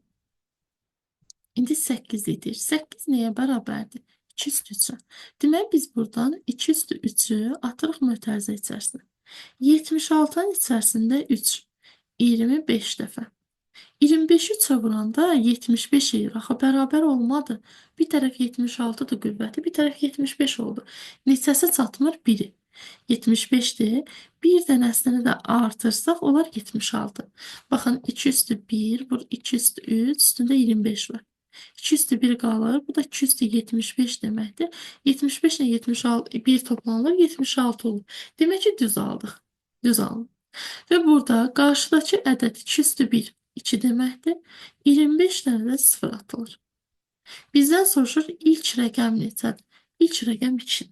İndi 8 edir. 8 nəyə bərabərdir? 2 üstü 3'ə. Demək, biz buradan 2 üstü 3'ü atırıq mötərizə içərisinə. 76'nın içərisində 3. 25 dəfə. 25'i çevirəndə 75 edir. Axı bərabər olmadı. Bir tərəf 76-dır qüvvəti, bir tərəf 75 oldu. Neçəsi çatmır? 1-i. 75'dir. Bir dənəsini də artırsaq olar 76. Baxın 2 üstü 1, bu 2 üstü 3, üstündə 25 var. 2 üstü 1 qalır. Bu da 2 üstü 75 deməkdir. 75 ilə 76 bir toplanılır 76 olur. Demək ki düz aldıq. Düz aldıq. Və burada qarşıdakı ədəd 2 üstü 1 2 deməkdir. 25 dənə də 0 atılır. Bizdən soruşur ilk rəqəm neçədir? İlk rəqəm 2-dir.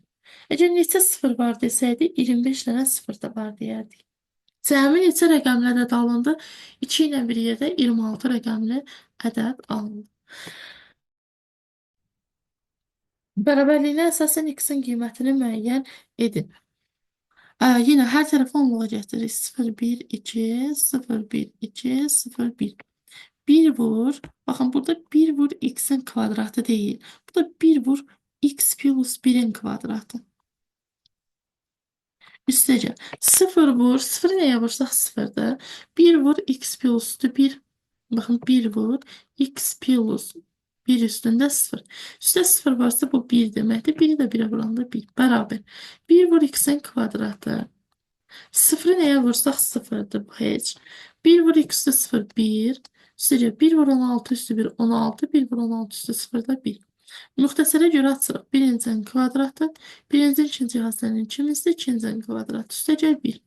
Əgər neçə 0 var desəydi 25 dənə 0 da var deyərdik. Cəmi neçə rəqəmli ədəd alındı? 2 ilə bir yerdə 26 rəqəmli ədəd alındı. Bərabərliyinə əsasən x-in qiymətini müəyyən edin. Yine her tarafı onluğa getirir. 0, 1, 2, 0, 1, 2, 0, 1. 1 vur. Bakın burada 1 vur x'in kvadratı değil. Bu da 1 vur x plus 1'in kvadratı. Üstəcə 0 vur. 0 neye vursak 0'dır. 1 vur x plus 1. Bakın 1 vur x plus 1 üstünde 0. Üstə 0 varsa bu 1 deməkdir. 1'i də 1'e vuranda 1 beraber. 1 vur x'in kvadratı. Sıfırı neye vursak sıfırdır bu heç. 1 vur x üstü 0 1. Üstəcə 1 vur 16 üstü 1 16. 1 vur 16 üstü 0 da 1. Müxtəsərə görə açırıq. Birincinin kvadratı. Birinci ikinci cihazların ikimizdir. İkincinin kvadratı. Üstəcə 1.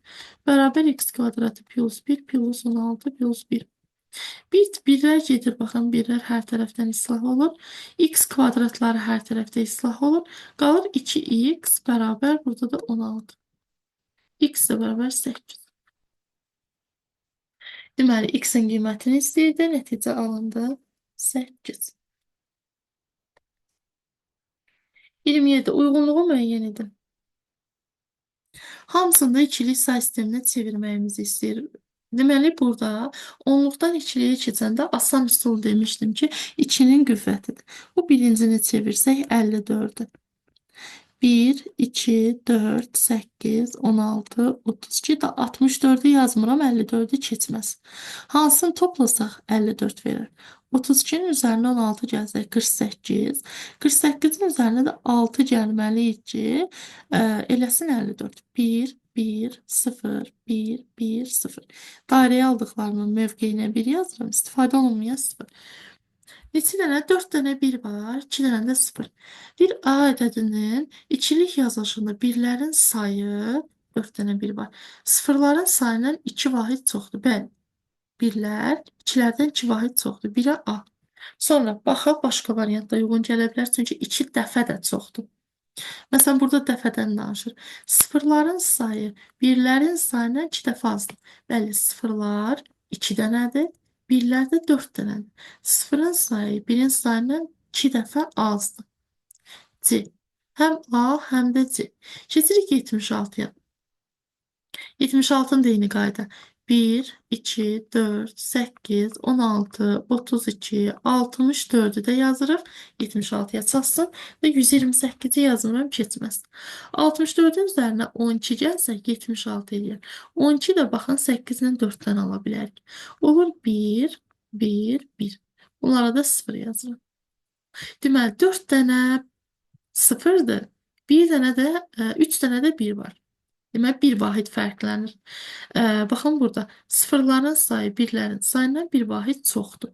Bərabər x kvadratı plus 1 plus 16 plus 1. Birlər gedir. Baxın birlər hər tərəfdən islah olur. X kvadratları hər tərəfdə islah olur. Qalır 2x bərabər burada da 16. X də bərabər 8. Deməli, x-in qiymətini istəyirdi, nəticə alındı 8. 27. Uyğunluğu müəyyən edin. Hamısında ikilik say sisteminə çevirməyimizi istəyir. Deməli, burada onluqdan ikiliyə keçəndə asan üsul demişdim ki, 2'nin qüvvətidir. Bu birincini çevirsək 54'dür. 1, 2, 4, 8, 16, 32 da 64'ü yazmıram, 54'ü keçməz. Hansını toplasaq 54 verir. 32'nin üzərinə 16 gəlsək 48. 48'in üzərinə də 6 gəlməliyik ki, eləsin 54. 1, 1, 0, 1, 1, 0. Dairəyə aldıqlarımın mövqeyinə 1 yazıram, istifadə olunmayan 0. Neçə dənə? 4 dənə 1 var, 2 dənə də 0. Bir A ədədinin ikilik yazılışında birlərin sayı 4 dənə 1 var. Sıfırların sayından 2 vahid çoxdur. Bəli. Birlər 2'lərdən 2 vahid çoxdur. 1'ə A. Sonra baxaq başqa variantda uyğun gələ bilər. Çünki 2 dəfə də çoxdur. Məsələn, burada dəfədən danışır. Sıfırların sayı birlərin sayından 2 dəfə azdır. Bəli, sıfırlar 2 dənədir. Birlər də 4 dənədir. Sıfırın sayı birin sayından 2 dəfə azdır. C. Həm A, həm də C. Keçirik 76'ya. 76'ın da eyni qayda. 1, 2, 4, 8, 16, 32, 64'ü də yazırıq. 76'ya çatsın və 128'i yazmıram, keçməz. 64'ün üzərinə 12 gəlsək 76 edir. 12 də baxın 8-dən 4'dən ala bilərik. Olur 1, 1, 1. Bunlara da 0 yazırıq. Deməli 4 dənə 0'dır. 1 dənə də 3 dənə də 1 var. Demək, bir vahid fərqlənir. Baxın burada. Sıfırların sayı birlərin sayından bir vahid çoxdur.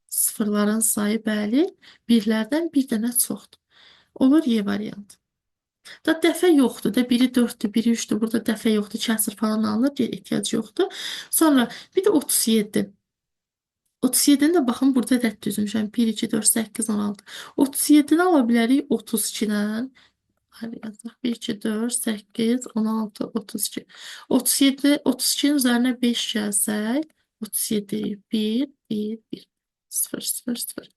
Sıfırların sayı bəli, birlərdən bir dənə çoxdur. Olur Y variantı. Da dəfə yoxdur da. Biri 4'dür, biri 3'dür. Burada dəfə yoxdur. Kəsr falan alınır. Ehtiyac yoxdur. Sonra bir də 37. 37'ni də baxın burada ədəd düzmüşəm. 1, 2, 4, 8, 16. 37'ni ala bilərik 32'dən. Hadi yazaq. 1, 2, 4, 8, 16, 32. 37, 32'nin üzerine 5 gəlsək, 37, 1, 1, 1. 0, 0, 0.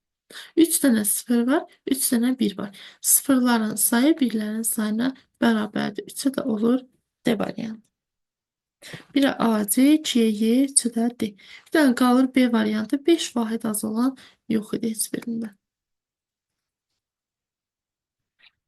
3 dənə 0 var, 3 dənə 1 var. Sıfırların sayı birlərin sayına bərabərdir. 3'e də olur D variantı. Biri A, C, 2'ye Y, 3'e də D. Bir dənə qalır B variantı. 5 vahid az olan yox idi heç birində.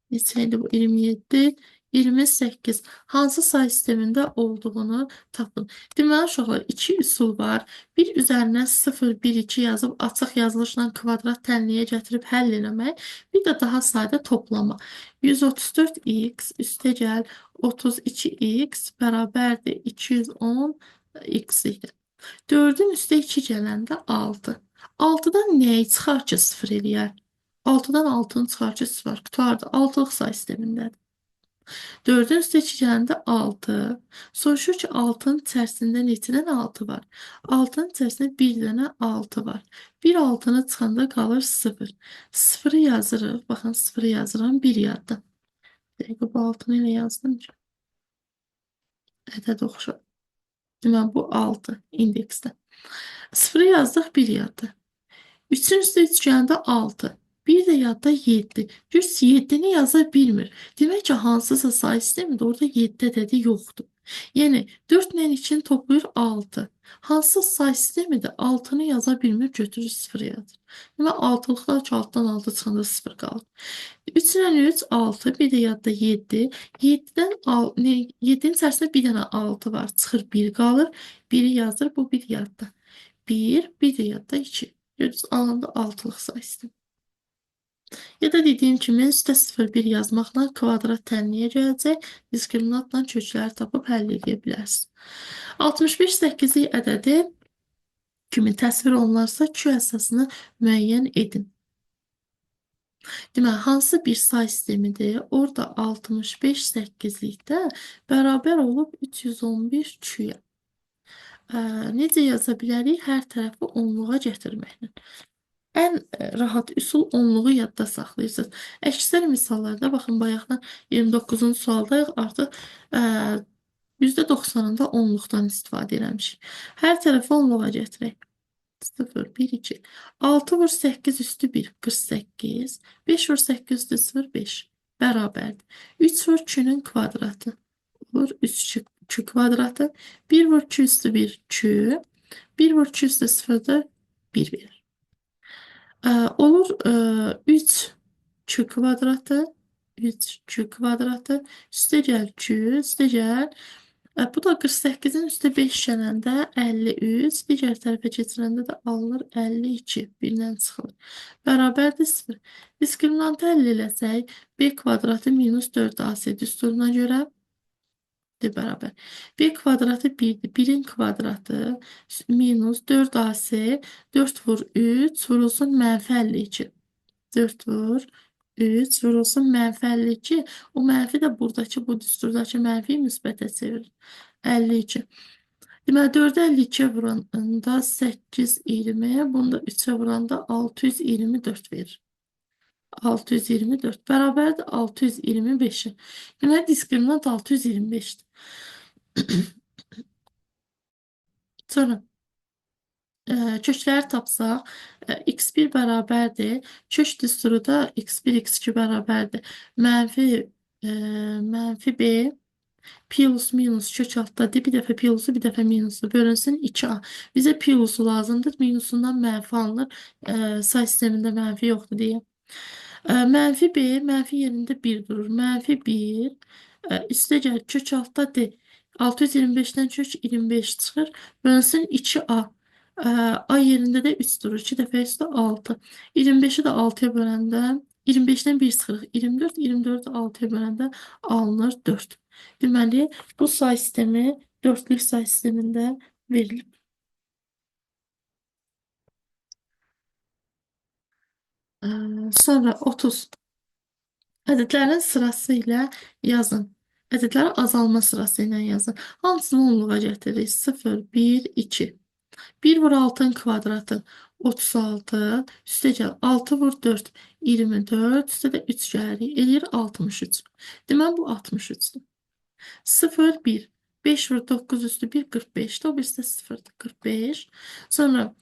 Neçəydi bu? 27, 28 hansı say sistemində olduğunu tapın. Deməli, uşaqlar, iki üsul var. Bir üzərinə 0, 1, 2 yazıb açıq yazılışla kvadrat tənliyə gətirib həll eləmək. Bir də daha sadə toplama. 134x üstəgəl 32x bərabərdir 210x idi. 4-ün üstə 2 gələndə 6. 6-dan nəyi çıxar ki 0 eləyər? 6-dan 6-nı çıxar ki 0 qutardı. 6-lıq say sistemindədir. 4'ün üstə 2 gələndə 6. Soruşur ki, 6-nın içərisində neçə dənə 6 var? 6-nın içərisində 1 dənə 6 var. 1 6-nı çıxanda qalır 0. 0-ı yazırıq. Baxın, 0-ı yazıram 1 yadda. Dəqiqə bu 6-nı ilə yazdım ki. Ədəd oxşar. Deməli, bu 6 indeksdə. 0-ı yazdıq 1 yadda. 3'ün üstə 3 gələndə 6. Bir də yadda 7. Düz 7-ni yaza bilmir. Demək ki, hansısa say sistemində orada 7 ədədi yoxdur. Yəni 4 ilə 2-ni toplayır 6. Hansısa say sistemi də 6-nı yaza bilmir, götürür 0 yazır. Demək 6-lıqda 6-dan 6 çıxanda 0 qalır. 3 ilə 3 6, bir də yadda 7. 7-dən 7-nin içərisində bir dənə 6 var, çıxır 1 qalır. 1-i yazır, bu 1 yadda. 1, bir də yadda 2. Görürsünüz, alanda 6-lıq say sistemi. Ya da dediyim kimi üstə 0,1 yazmaqla kvadrat tənliyə gələcək. Diskriminantla kökləri tapıb həll edə bilərsiniz. 65 8-lik ədədi kimi təsvir olunarsa Q əsasını müəyyən edin. Deməli, hansı bir say sistemidir? Orada 65 8-likdə bərabər olub 311 Q-yə. Necə yaza bilərik? Hər tərəfi onluğa gətirməklə. Ən rahat üsul onluğu yadda saxlayırsınız. Əksər misallarda, baxın, bayaqdan 29-cu sualdayıq, artıq %90-ında onluqdan istifadə eləmişik. Hər tərəfi onluğa gətirək. 0, 1, 2. 6 vur 8 üstü 1, 48. 5 vur 8 üstü 0, 5. Bərabərdir. 3 vur 2-nün kvadratı. Olur 3 2 kvadratı. 1 vur 2 üstü 1, 2. 1 vur 2 üstü 0 da 1 verir. Olur 3 kök kvadratı, 3 kök kvadratı, üstə gəl 2, üstə gəl. Bu da 48-in üstə 5 gələndə 53, digər tərəfə keçirəndə də alınır 52, birdən çıxılır. Bərabərdir 0. Diskriminantı həll eləsək, b kvadratı minus 4ac düsturuna görə bərabər. B kvadratı 1'dir. 1'in kvadratı minus 4ac 4 vur 3 vurulsun mənfi 52. 4 vur 3 vurulsun mənfi 52. O mənfi də buradakı bu düsturdakı mənfiyi müsbətə çevirir. 52. Deməli 4'ü 52'ye vuranda 8 20, bunu da 3'e vuranda 624 verir. 624 bərabərdir 625'e. Deməli diskriminant 625'dir. Sonra kökləri tapsaq, x1 bərabərdir. Kök düsturu da x1, x2 bərabərdir. Mənfi b plus minus kök altdadır. Bir dəfə plusu, bir dəfə minusu bölünsün 2a. Bizə plusu lazımdır. Minusundan mənfi alınır. Say sistemində mənfi yoxdur deyə. Mənfi b, mənfi yerində 1 durur. Mənfi 1, üstə gəl kök altdadır. 625'dən kök 25 çıxır. Bölünsün 2a. A yerində də 3 durur. 2 dəfə üstə 6. 25'i də 6'ya böləndə 25'dən 1 çıxırıq. 24, 24'ü 6'ya böləndə alınır 4. Deməli, bu say sistemi 4'lük say sistemində verilib. Sonra 30. Ədədlərin sırası ilə yazın. Ədədləri azalma sırası ilə yazın. Hamısını onluğa gətirir. 0, 1, 2. 1 vur 6'nın kvadratı 36. Üstə gəl 6 vur 4 24. Üstə də 3 gəlirik. Eləyir 63. Deməli bu 63'dür. 0, 1. 5 vur 9 üstü 1 45'dir. O birisi də 0'dır. 45. Sonra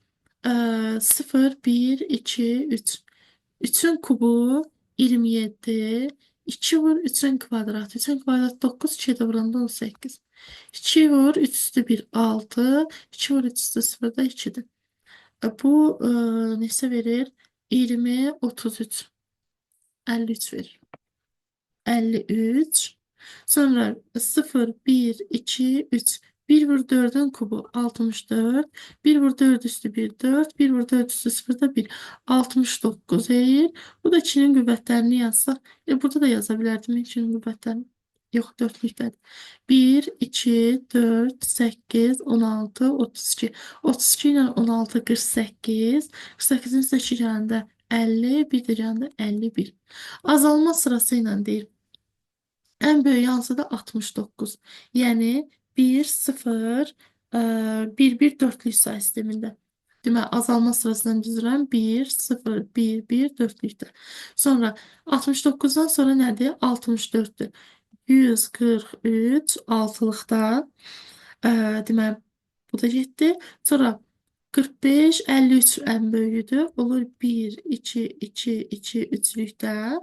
0, 1, 2, 3. 3'ün kubu 27. 2 vur 3'ün kvadratı. 3'ün kvadratı 9. 2'ye de vuranda 18. 2 vur 3 üstü 1 6. 2 vur 3 üstü 0 da 2'dir. Bu neçə verir? 20, 33. 53 verir. 53. Sonra 0, 1, 2, 3. 1 vur 4'ün kubu 64. 1 vur 4 üstü 1, 4. 1 vur 4 üstü 0 da 1. 69 eğir. Bu da 2'nin qüvvətlərini yazsaq. Burada da yaza bilərdim 2'nin qüvvətlərini. Yox, dörtlükdədir. 1, 2, 4, 8, 16, 32. 32 ilə 16, 48. 48-in üstə 2 gələndə 50, 1 də gələndə 51. Azalma sırası ilə deyir. En böyük hansıdır? 69. Yəni 1, 0, 1, 1 dörtlük say sistemində. Deməli, azalma sırasından düzürəm. 1, 0, 1, 1 dörtlükdə. Sonra 69'dan sonra nədir? 64'dür. 143 altılıqda. Deməli, bu da getdi. Sonra 45, 53 en böyüğüdür. Olur 1, 2, 2, 2, üçlükdə.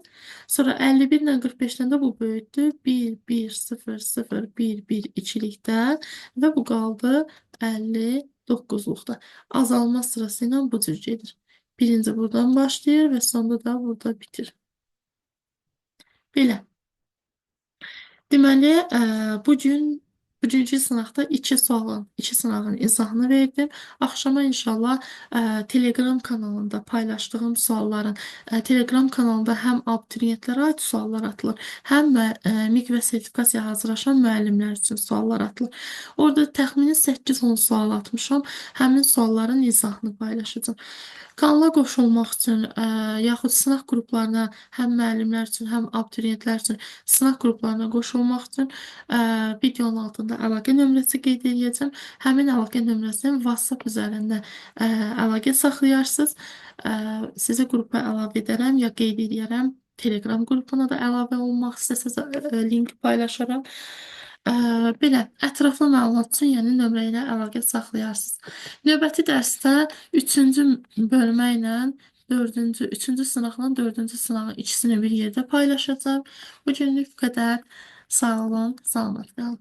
Sonra 51 ilə 45'dən də bu böyüdür. 1, 1, 0, 0, 1, 1, ikilikdə. Və bu qaldı 59'luqda. Azalma sırası ilə bu cür gedir. Birinci buradan başlayır və sonda da burada bitir. Belə. Deməli, bugünkü sınaqda iki sınağın izahını verdim. Axşama inşallah Telegram kanalında paylaşdığım sualların Telegram kanalında həm abituriyentlərə aid suallar atılır, həm də MİQ və sertifikasiyaya hazırlaşan müəllimlər üçün suallar atılır. Orada təxmini 8-10 sual atmışam. Həmin sualların izahını paylaşacağım. Kanala qoşulmaq üçün, yaxud sınaq qruplarına həm müəllimlər üçün, həm abituriyentlər üçün sınaq qruplarına qoşulmaq üçün videonun altında əlaqə nömrəsi qeyd edəcəm. Həmin əlaqə nömrəsini WhatsApp üzərində əlaqə saxlayarsınız. Sizə qrupa əlavə edərəm ya qeyd edərəm. Telegram qrupuna da əlavə olmaq istəsəz link paylaşaram. Belə ətraflı məlumat üçün yəni nömrə ilə əlaqə saxlayarsınız. Növbəti dərsdə 3-cü bölmə ilə 4-cü, 3-cü sınaqla 4-cü sınağın ikisini bir yerdə paylaşacağım. Bu günlük bu qədər. Sağ olun, salamat qalın.